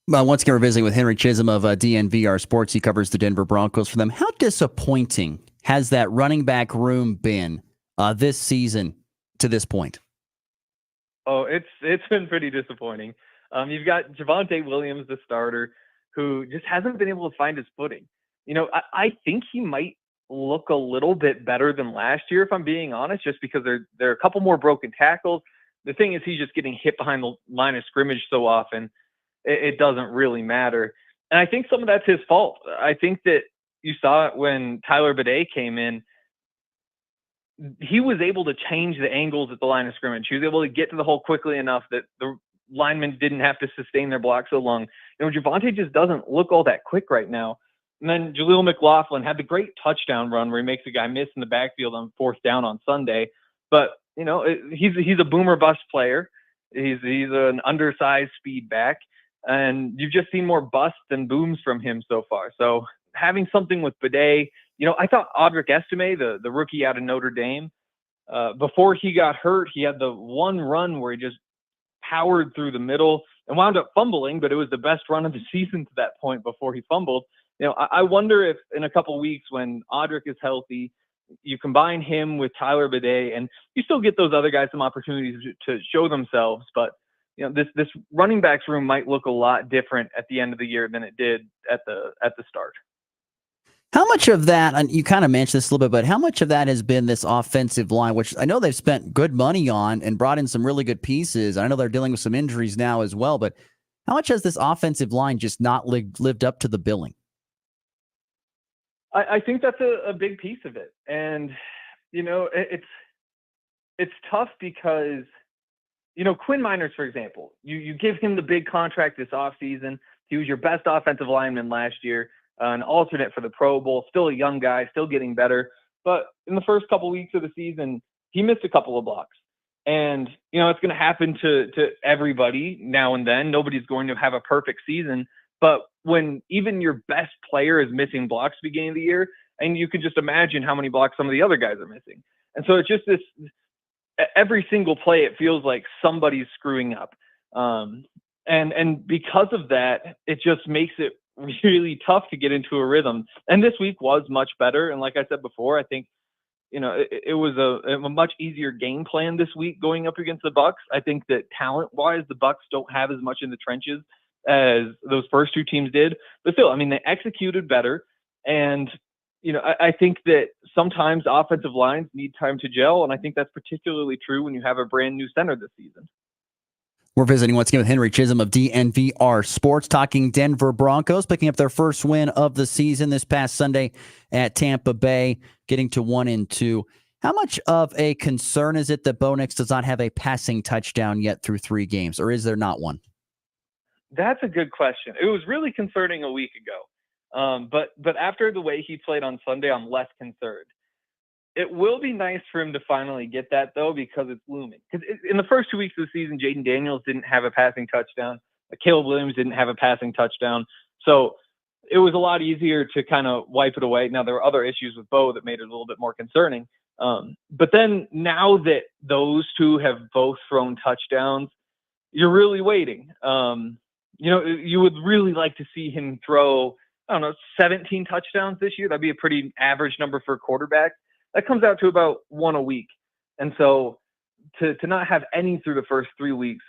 Once again, we're visiting with Henry Chisholm of DNVR Sports. He covers the Denver Broncos for them. How disappointing has that running back room been this season to this point? Oh, it's been pretty disappointing. You've got Javonte Williams, the starter, who just hasn't been able to find his footing. I think he might look a little bit better than last year, if I'm being honest, just because there are a couple more broken tackles. The thing is, he's just getting hit behind the line of scrimmage so often, it doesn't really matter. And I think some of that's his fault. I think that you saw it when Tyler Bidet came in. He was able to change the angles at the line of scrimmage. He was able to get to the hole quickly enough that the linemen didn't have to sustain their block so long. Javonte just doesn't look all that quick right now. And then Jaleel McLaughlin had the great touchdown run where he makes a guy miss in the backfield on 4th down on Sunday. But, he's a boomer bust player. He's an undersized speed back. And you've just seen more busts than booms from him so far. So having something with Bidet, I thought Audric Estime, the rookie out of Notre Dame, before he got hurt, he had the one run where he just powered through the middle and wound up fumbling, but it was the best run of the season to that point before he fumbled. I wonder if in a couple weeks when Audric is healthy, you combine him with Tyler Bidet, and you still get those other guys some opportunities to show themselves. But this running backs room might look a lot different at the end of the year than it did at the start. How much of that, and you kind of mentioned this a little bit, but how much of that has been this offensive line, which I know they've spent good money on and brought in some really good pieces. I know they're dealing with some injuries now as well, but how much has this offensive line just not lived up to the billing? I think that's a big piece of it. And, it's tough because, Quinn Miners, for example, you give him the big contract this offseason. He was your best offensive lineman last year. An alternate for the Pro Bowl, still a young guy, still getting better. But in the first couple weeks of the season, he missed a couple of blocks. And, it's going to happen to everybody now and then. Nobody's going to have a perfect season. But when even your best player is missing blocks at the beginning of the year, and you can just imagine how many blocks some of the other guys are missing. And so it's just this, every single play, it feels like somebody's screwing up. And because of that, it just makes it really tough to get into a rhythm. And this week was much better. And like I said before, I think, it was a much easier game plan this week going up against the Bucs. I think that talent-wise, the Bucs don't have as much in the trenches as those first two teams did. But still, they executed better. And, I think that sometimes offensive lines need time to gel. And I think that's particularly true when you have a brand new center this season. We're visiting once again with Henry Chisholm of DNVR Sports, talking Denver Broncos, picking up their first win of the season this past Sunday at Tampa Bay, getting to 1-2. How much of a concern is it that Bo Nix does not have a passing touchdown yet through 3 games, or is there not one? That's a good question. It was really concerning a week ago. But after the way he played on Sunday, I'm less concerned. It will be nice for him to finally get that, though, because it's looming. Because in the first 2 weeks of the season, Jaden Daniels didn't have a passing touchdown. Caleb Williams didn't have a passing touchdown. So it was a lot easier to kind of wipe it away. Now, there were other issues with Bo that made it a little bit more concerning. But then now that those two have both thrown touchdowns, you're really waiting. You would really like to see him throw, 17 touchdowns this year. That'd be a pretty average number for a quarterback. That comes out to about 1 a week. And so to not have any through the first 3 weeks,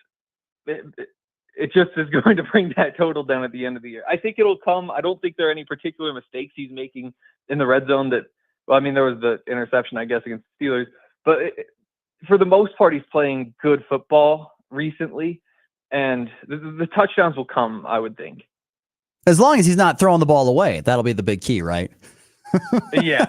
it just is going to bring that total down at the end of the year. I think it'll come. I don't think there are any particular mistakes he's making in the red zone there was the interception, I guess, against the Steelers. But for the most part, he's playing good football recently. And the touchdowns will come, I would think. As long as he's not throwing the ball away, that'll be the big key, right? Yeah.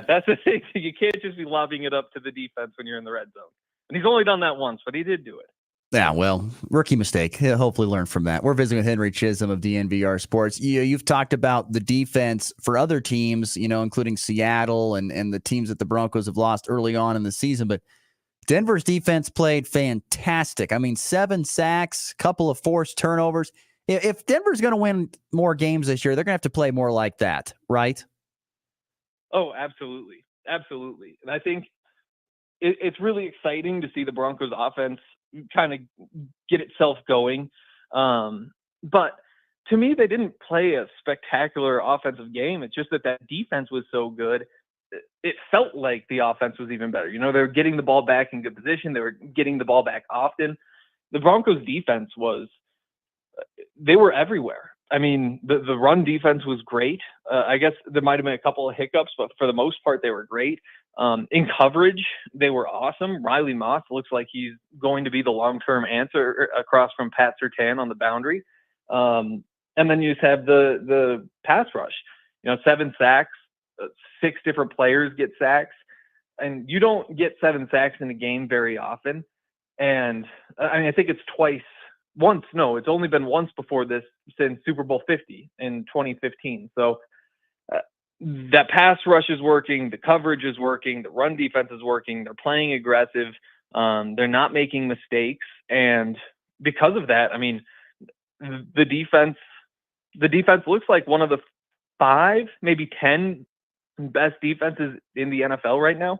That's the thing. You can't just be lobbing it up to the defense when you're in the red zone. And he's only done that once, but he did do it. Yeah, well, rookie mistake. He'll hopefully learn from that. We're visiting with Henry Chisholm of DNVR Sports. You've talked about the defense for other teams, including Seattle and the teams that the Broncos have lost early on in the season. But Denver's defense played fantastic. 7 sacks, couple of forced turnovers. If Denver's going to win more games this year, they're going to have to play more like that, right? Oh, absolutely. Absolutely. And I think it's really exciting to see the Broncos offense kind of get itself going. But to me, they didn't play a spectacular offensive game. It's just that defense was so good. it felt like the offense was even better. They were getting the ball back in good position. They were getting the ball back often. The Broncos defense they were everywhere. I mean, the run defense was great. I guess there might have been a couple of hiccups, but for the most part, they were great. In coverage, they were awesome. Riley Moss looks like he's going to be the long-term answer across from Pat Surtain on the boundary. And then you just have the pass rush. 7 sacks, 6 different players get sacks, and you don't get 7 sacks in a game very often. And I think it's it's only been once before this since Super Bowl 50 in 2015. So that pass rush is working, the coverage is working, the run defense is working, they're playing aggressive, they're not making mistakes. And because of that, I mean, the defense looks like one of the 5, maybe 10 best defenses in the NFL right now.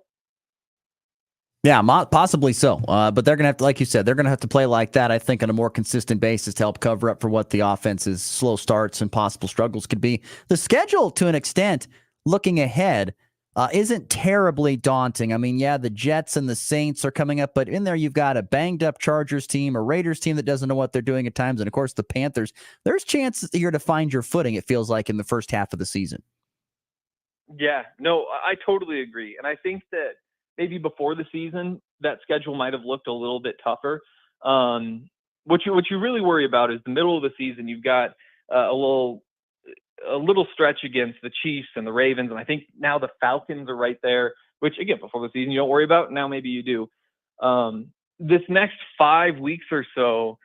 Yeah, possibly so. But they're going to have to, like you said, they're going to have to play like that, I think, on a more consistent basis to help cover up for what the offense's slow starts and possible struggles could be. The schedule, to an extent, looking ahead, isn't terribly daunting. I mean, yeah, the Jets and the Saints are coming up, but in there you've got a banged-up Chargers team, a Raiders team that doesn't know what they're doing at times, and, of course, the Panthers. There's chances here to find your footing, it feels like, in the first half of the season. Yeah, no, I totally agree. And I think that maybe before the season, that schedule might have looked a little bit tougher. What you really worry about is the middle of the season. You've got a little stretch against the Chiefs and the Ravens, and I think now the Falcons are right there. Which again, before the season, you don't worry about. Now maybe you do. This next 5 weeks or so,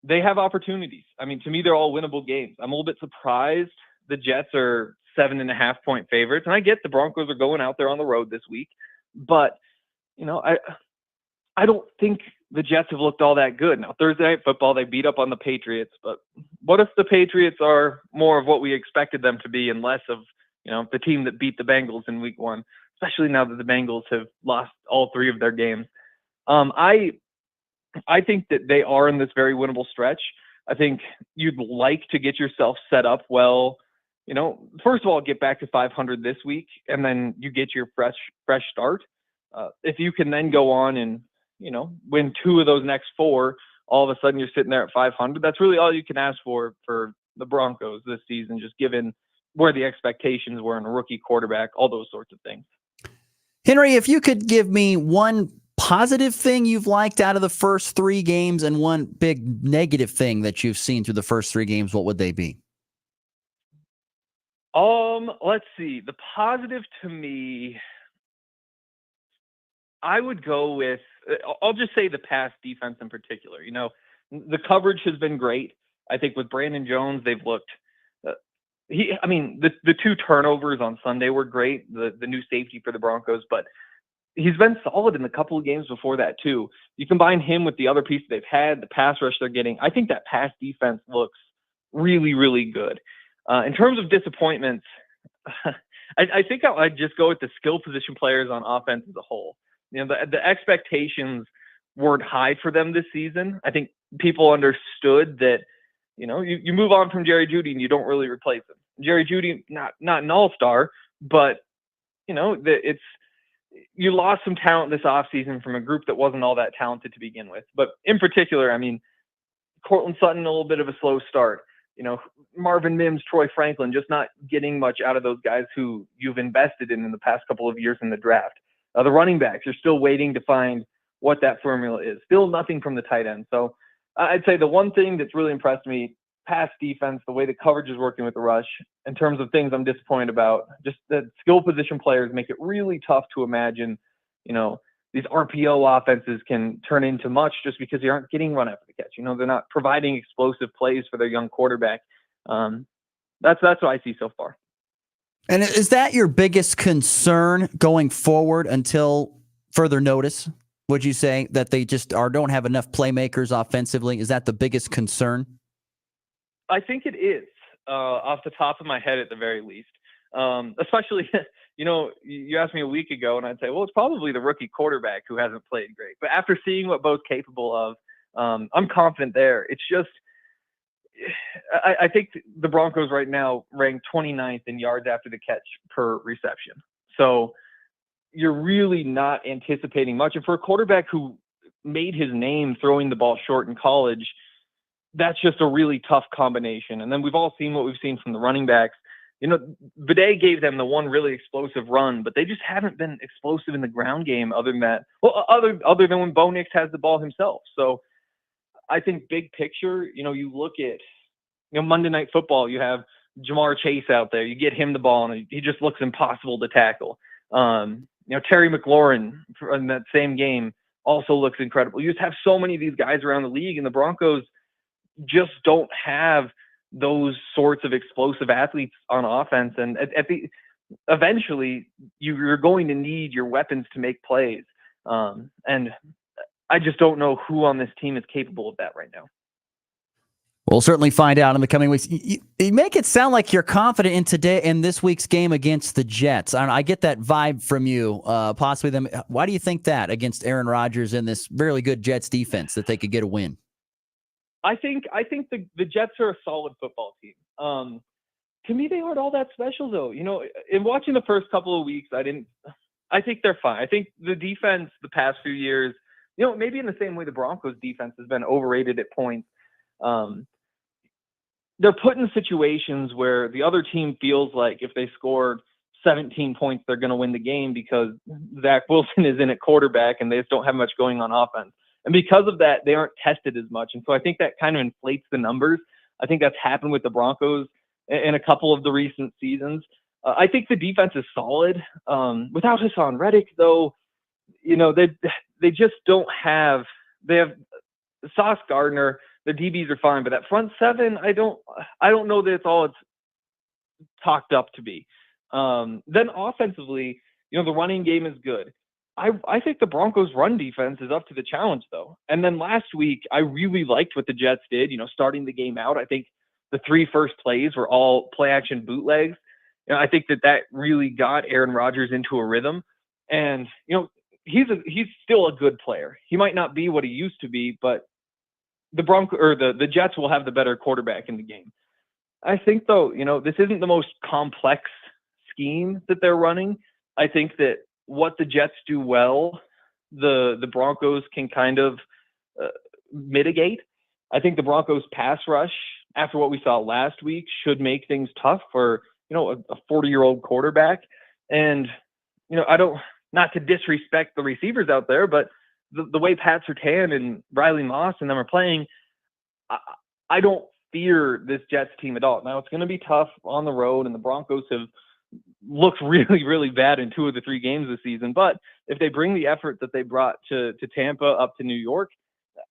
they have opportunities. I mean, to me, they're all winnable games. I'm a little bit surprised the Jets are 7.5-point favorites, and I get the Broncos are going out there on the road this week. But, I don't think the Jets have looked all that good. Now, Thursday Night Football, they beat up on the Patriots. But what if the Patriots are more of what we expected them to be and less of, the team that beat the Bengals in week 1, especially now that the Bengals have lost all 3 of their games? I think that they are in this very winnable stretch. I think you'd like to get yourself set up well. First of all, get back to 500 this week, and then you get your fresh start. If you can then go on and, win 2 of those next 4, all of a sudden you're sitting there at 500. That's really all you can ask for the Broncos this season, just given where the expectations were in a rookie quarterback, all those sorts of things. Henry, if you could give me one positive thing you've liked out of the first 3 games and one big negative thing that you've seen through the first 3 games, what would they be? Let's see. The positive to me, I would go with, I'll just say the pass defense in particular. The coverage has been great. I think with Brandon Jones, they've looked, the 2 turnovers on Sunday were great, the new safety for the Broncos, but he's been solid in the couple of games before that too. You combine him with the other pieces they've had, the pass rush they're getting, I think that pass defense looks really, really good. In terms of disappointments, I think I'd just go with the skill position players on offense as a whole. The expectations weren't high for them this season. I think people understood that, you move on from Jerry Jeudy and you don't really replace him. Jerry Jeudy, not an all-star, but, you lost some talent this offseason from a group that wasn't all that talented to begin with. But in particular, Cortland Sutton, a little bit of a slow start. Marvin Mims, Troy Franklin, just not getting much out of those guys who you've invested in the past couple of years in the draft. The running backs, you're still waiting to find what that formula is. Still nothing from the tight end. So I'd say the one thing that's really impressed me, pass defense, the way the coverage is working with the rush. In terms of things I'm disappointed about, just that skill position players make it really tough to imagine, these RPO offenses can turn into much just because they aren't getting run after the catch. They're not providing explosive plays for their young quarterback. That's what I see so far. And is that your biggest concern going forward until further notice? Would you say that they just don't have enough playmakers offensively? Is that the biggest concern? I think it is, off the top of my head at the very least. Especially, you asked me a week ago and I'd say, well, it's probably the rookie quarterback who hasn't played great. But after seeing what Bo's capable of, I'm confident there. It's just, I think the Broncos right now rank 29th in yards after the catch per reception. So you're really not anticipating much. And for a quarterback who made his name throwing the ball short in college, that's just a really tough combination. And then we've all seen what we've seen from the running backs. You know, Bidet gave them the one really explosive run, but they just haven't been explosive in the ground game other than that. Well, other than when Bo Nix has the ball himself. So I think big picture, you know, you look at, you know, Monday Night Football, you have Jamar Chase out there. You get him the ball, and he just looks impossible to tackle. You know, Terry McLaurin in that same game also looks incredible. You just have so many of these guys around the league, and the Broncos just don't have those sorts of explosive athletes on offense. And eventually you're going to need your weapons to make plays. And I just don't know who on this team is capable of that right now. We'll certainly find out in the coming weeks. You make it sound like you're confident in this week's game against the Jets. I get that vibe from you, possibly them. Why do you think that against Aaron Rodgers and this really good Jets defense that they could get a win? I think the Jets are a solid football team. To me, they aren't all that special, though. You know, in watching the first couple of weeks, I think they're fine. I think the defense the past few years, you know, maybe in the same way the Broncos defense has been overrated at points. They're put in situations where the other team feels like if they score 17 points, they're going to win the game because Zach Wilson is in at quarterback and they just don't have much going on offense. And because of that, they aren't tested as much. And so I think that kind of inflates the numbers. I think that's happened with the Broncos in a couple of the recent seasons. I think the defense is solid. Without Hassan Reddick, though, you know, they just don't have – they have Sauce Gardner. The DBs are fine, but that front seven, I don't know that it's all it's talked up to be. Then offensively, you know, the running game is good. I think the Broncos' run defense is up to the challenge, though. And then last week, I really liked what the Jets did, you know, starting the game out. I think the 3 first plays were all play-action bootlegs. You know, I think that really got Aaron Rodgers into a rhythm. And, you know, he's still a good player. He might not be what he used to be, but the Jets will have the better quarterback in the game. I think, though, you know, this isn't the most complex scheme that they're running. I think that what the Jets do well, the Broncos can kind of mitigate. I think the Broncos pass rush, after what we saw last week, should make things tough for, you know, a 40-year-old quarterback. And, you know, not to disrespect the receivers out there, but the way Pat Surtain and Riley Moss and them are playing, I don't fear this Jets team at all. Now, it's going to be tough on the road, and the Broncos have looked really, really bad in 2 of the 3 games this season. But if they bring the effort that they brought to Tampa up to New York,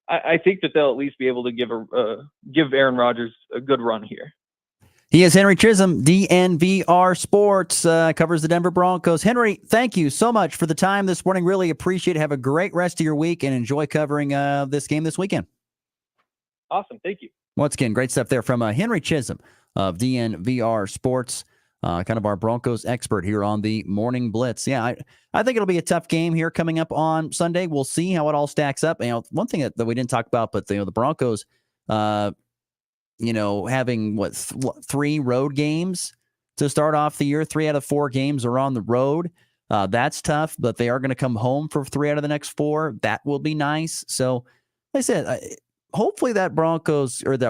I think that they'll at least be able to give Aaron Rodgers a good run here. He is Henry Chisholm, DNVR Sports, covers the Denver Broncos. Henry, thank you so much for the time this morning. Really appreciate it. Have a great rest of your week and enjoy covering this game this weekend. Awesome. Thank you. Once again, great stuff there from Henry Chisholm of DNVR Sports, kind of our Broncos expert here on the Morning Blitz. Yeah, I think it'll be a tough game here coming up on Sunday. We'll see how it all stacks up. You know, one thing that we didn't talk about, but the Broncos, you know, having 3 road games to start off the year. 3 out of 4 games are on the road. That's tough, but they are going to come home for 3 out of the next 4. That will be nice. So, like I said, hopefully that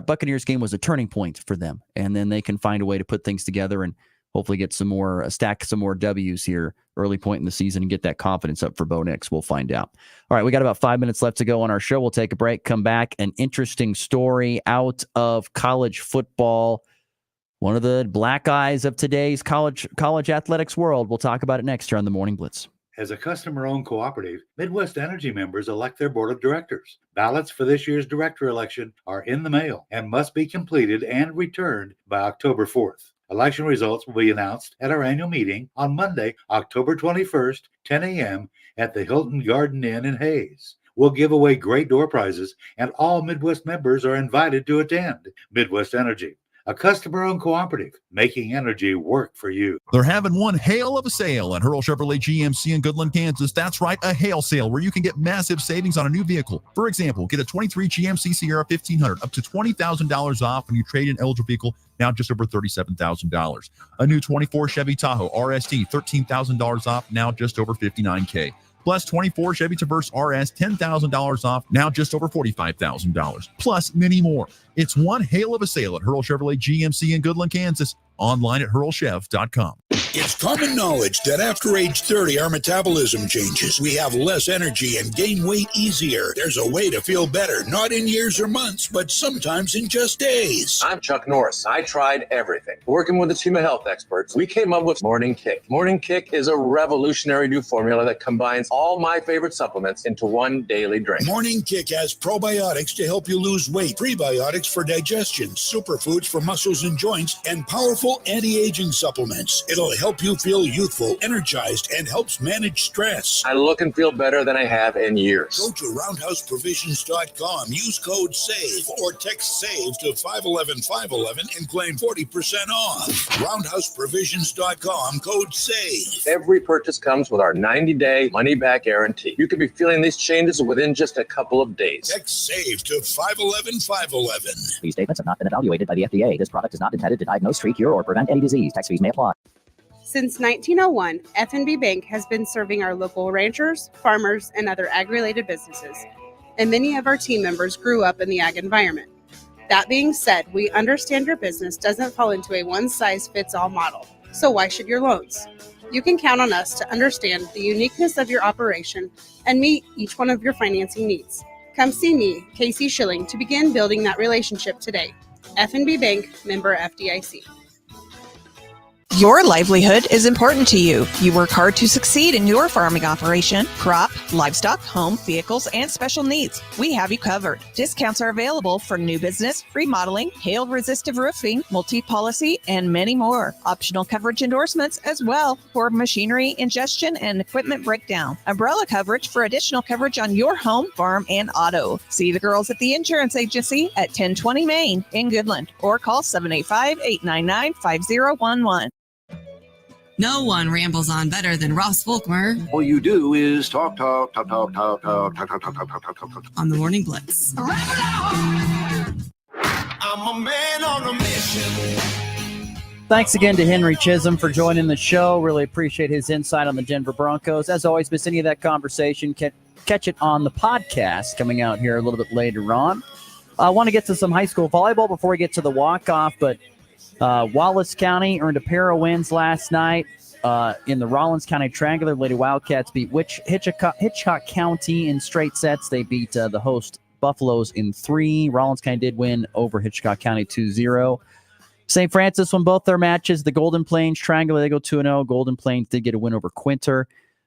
Buccaneers game was a turning point for them, and then they can find a way to put things together and hopefully get stack some more W's here early point in the season and get that confidence up for Bo Nix. We'll find out. All right, we got about 5 minutes left to go on our show. We'll take a break, come back. An interesting story out of college football. One of the black eyes of today's college athletics world. We'll talk about it next here on the Morning Blitz. As a customer-owned cooperative, Midwest Energy members elect their board of directors. Ballots for this year's director election are in the mail and must be completed and returned by October 4th. Election results will be announced at our annual meeting on Monday, October 21st, 10 a.m. at the Hilton Garden Inn in Hayes. We'll give away great door prizes, and all Midwest members are invited to attend. Midwest Energy, a customer-owned cooperative, making energy work for you. They're having one hail of a sale at Hurl Chevrolet GMC in Goodland, Kansas. That's right, a hail sale where you can get massive savings on a new vehicle. For example, get a 23 GMC Sierra 1500 up to $20,000 off when you trade in eligible vehicle, now just over $37,000. A new 24 Chevy Tahoe RST, $13,000 off, now just over $59K. Plus 24 Chevy Traverse RS, $10,000 off, now just over $45,000. Plus many more. It's one hail of a sale at Hurl Chevrolet GMC in Goodland, Kansas. Online at hurlchev.com. It's common knowledge that after age 30, our metabolism changes. We have less energy and gain weight easier. There's a way to feel better, not in years or months, but sometimes in just days. I'm Chuck Norris. I tried everything. Working with a team of health experts, we came up with Morning Kick. Morning Kick is a revolutionary new formula that combines all my favorite supplements into one daily drink. Morning Kick has probiotics to help you lose weight, prebiotics for digestion, superfoods for muscles and joints, and powerful anti-aging supplements. It'll help you feel youthful, energized, and helps manage stress. I look and feel better than I have in years. Go to roundhouseprovisions.com, use code SAVE, or text SAVE to 511-511 and claim 40% off. Roundhouseprovisions.com, code SAVE. Every purchase comes with our 90-day money-back guarantee. You could be feeling these changes within just a couple of days. Text SAVE to 511-511. These statements have not been evaluated by the FDA. This product is not intended to diagnose, treat, cure, or prevent any disease. Tax fees may apply. Since 1901, F&B Bank has been serving our local ranchers, farmers, and other ag-related businesses, and many of our team members grew up in the ag environment. That being said, we understand your business doesn't fall into a one-size-fits-all model, so why should your loans? You can count on us to understand the uniqueness of your operation and meet each one of your financing needs. Come see me, Casey Schilling, to begin building that relationship today. F&B Bank, member FDIC. Your livelihood is important to you. You work hard to succeed in your farming operation, crop, livestock, home, vehicles, and special needs. We have you covered. Discounts are available for new business, remodeling, hail-resistive roofing, multi-policy, and many more. Optional coverage endorsements as well for machinery, ingestion, and equipment breakdown. Umbrella coverage for additional coverage on your home, farm, and auto. See the girls at the insurance agency at 1020 Main in Goodland or call 785-899-5011. No one rambles on better than Ross Volkmer. All you do is talk on the Morning Blitz. I'm a man on a mission. Thanks again to Henry Chisholm for joining the show. Really appreciate his insight on the Denver Broncos. As always, miss any of that conversation, catch it on the podcast coming out here a little bit later on. I want to get to some high school volleyball before we get to the walk-off, but Wallace County earned a pair of wins last night in the Rollins County Triangular. Lady Wildcats beat Hitchcock County in straight sets. They beat the host Buffaloes in 3. Rollins County did win over Hitchcock County 2-0. St. Francis won both their matches. The Golden Plains Triangular, they go 2-0. Golden Plains did get a win over Quinter.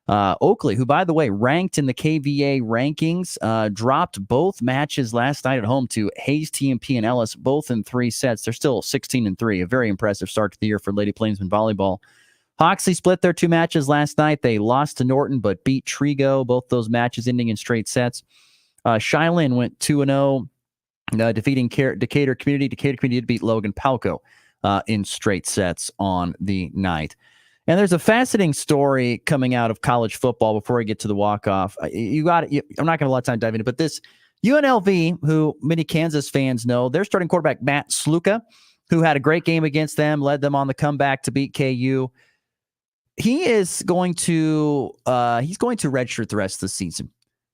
Oakley, who, by the way, ranked in the KVA rankings, dropped both matches last night at home to Hayes TMP and Ellis, both in 3 sets. They're still 16-3, a very impressive start to the year for Lady Plainsman volleyball. Hoxley split their 2 matches last night. They lost to Norton, but beat Trigo, both those matches ending in straight sets. Shylin went 2-0, defeating Decatur Community. Decatur Community did beat Logan Palco in straight sets on the night. And there's a fascinating story coming out of college football before we get to the walk-off. I'm not going to have a lot of time diving into it, but this UNLV, who many Kansas fans know, their starting quarterback, Matt Sluka, who had a great game against them, led them on the comeback to beat KU. He is going to redshirt the rest of the season.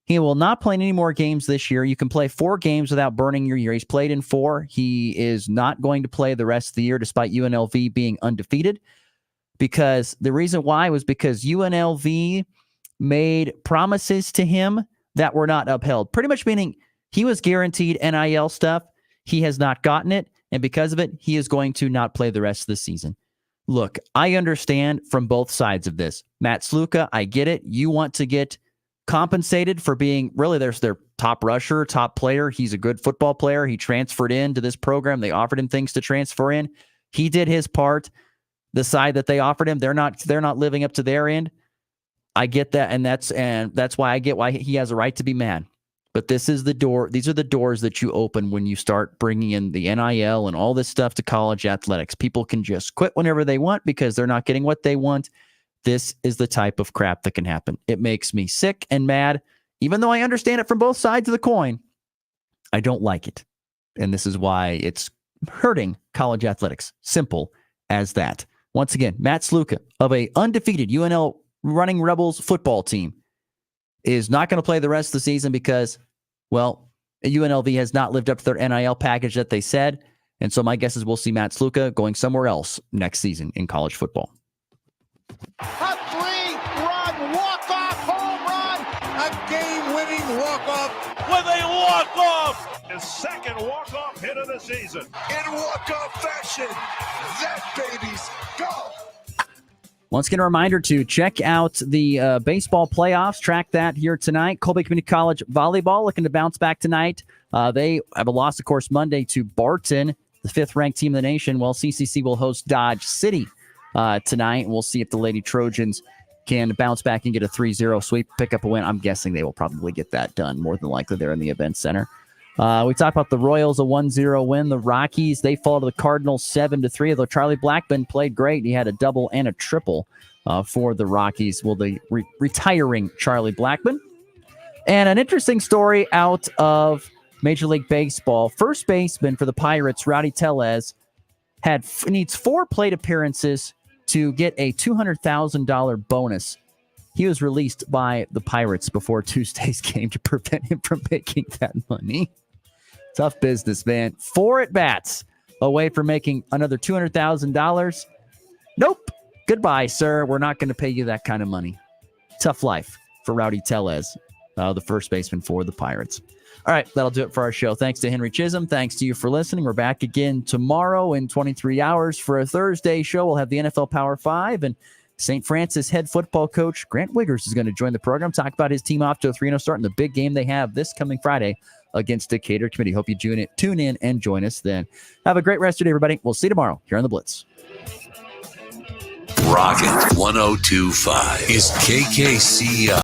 He will not play any more games this year. You can play 4 games without burning your year. He's played in 4. He is not going to play the rest of the year despite UNLV being undefeated. Because the reason why was because UNLV made promises to him that were not upheld. Pretty much meaning he was guaranteed NIL stuff. He has not gotten it. And because of it, he is going to not play the rest of the season. Look, I understand from both sides of this. Matt Sluka, I get it. You want to get compensated for being really their top rusher, top player. He's a good football player. He transferred into this program. They offered him things to transfer in. He did his part. The side that they offered him, they're not living up to their end. I get that, and that's why I get why he has a right to be mad. But this is the door. These are the doors that you open when you start bringing in the NIL and all this stuff to college athletics. People can just quit whenever they want because they're not getting what they want. This is the type of crap that can happen. It makes me sick and mad. Even though I understand it from both sides of the coin, I don't like it. And this is why it's hurting college athletics. Simple as that. Once again, Matt Sluka of a undefeated UNL Running Rebels football team is not going to play the rest of the season because, well, UNLV has not lived up to their NIL package that they said. And so my guess is we'll see Matt Sluka going somewhere else next season in college football. A 3-run walk-off home run. A game-winning walk-off with a walk-off. His second walk-off hit of the season. In walk-off fashion, that baby's gone. Once again, a reminder to check out the baseball playoffs. Track that here tonight. Colby Community College volleyball looking to bounce back tonight. They have a loss, of course, Monday to Barton, the 5th-ranked team in the nation. Well, CCC will host Dodge City tonight. We'll see if the Lady Trojans can bounce back and get a 3-0 sweep, pick up a win. I'm guessing they will probably get that done. More than likely, they're in the event center. We talked about the Royals, a 1-0 win. The Rockies, they fall to the Cardinals 7-3, although Charlie Blackman played great. He had a double and a triple for the Rockies. Well, the retiring Charlie Blackman. And an interesting story out of Major League Baseball. First baseman for the Pirates, Rowdy Tellez, needs 4 plate appearances to get a $200,000 bonus. He was released by the Pirates before Tuesday's game to prevent him from making that money. Tough business, man. 4 at-bats away from making another $200,000. Nope. Goodbye, sir. We're not going to pay you that kind of money. Tough life for Rowdy Tellez, the first baseman for the Pirates. All right, that'll do it for our show. Thanks to Henry Chisholm. Thanks to you for listening. We're back again tomorrow in 23 hours for a Thursday show. We'll have the NFL Power 5, and St. Francis head football coach Grant Wiggers is going to join the program, talk about his team off to a 3-0 start and the big game they have this coming Friday against Decatur Committee. Hope you tune in and join us then. Have a great rest of your day, everybody. We'll see you tomorrow here on The Blitz. Rocket 102.5 is KKCI.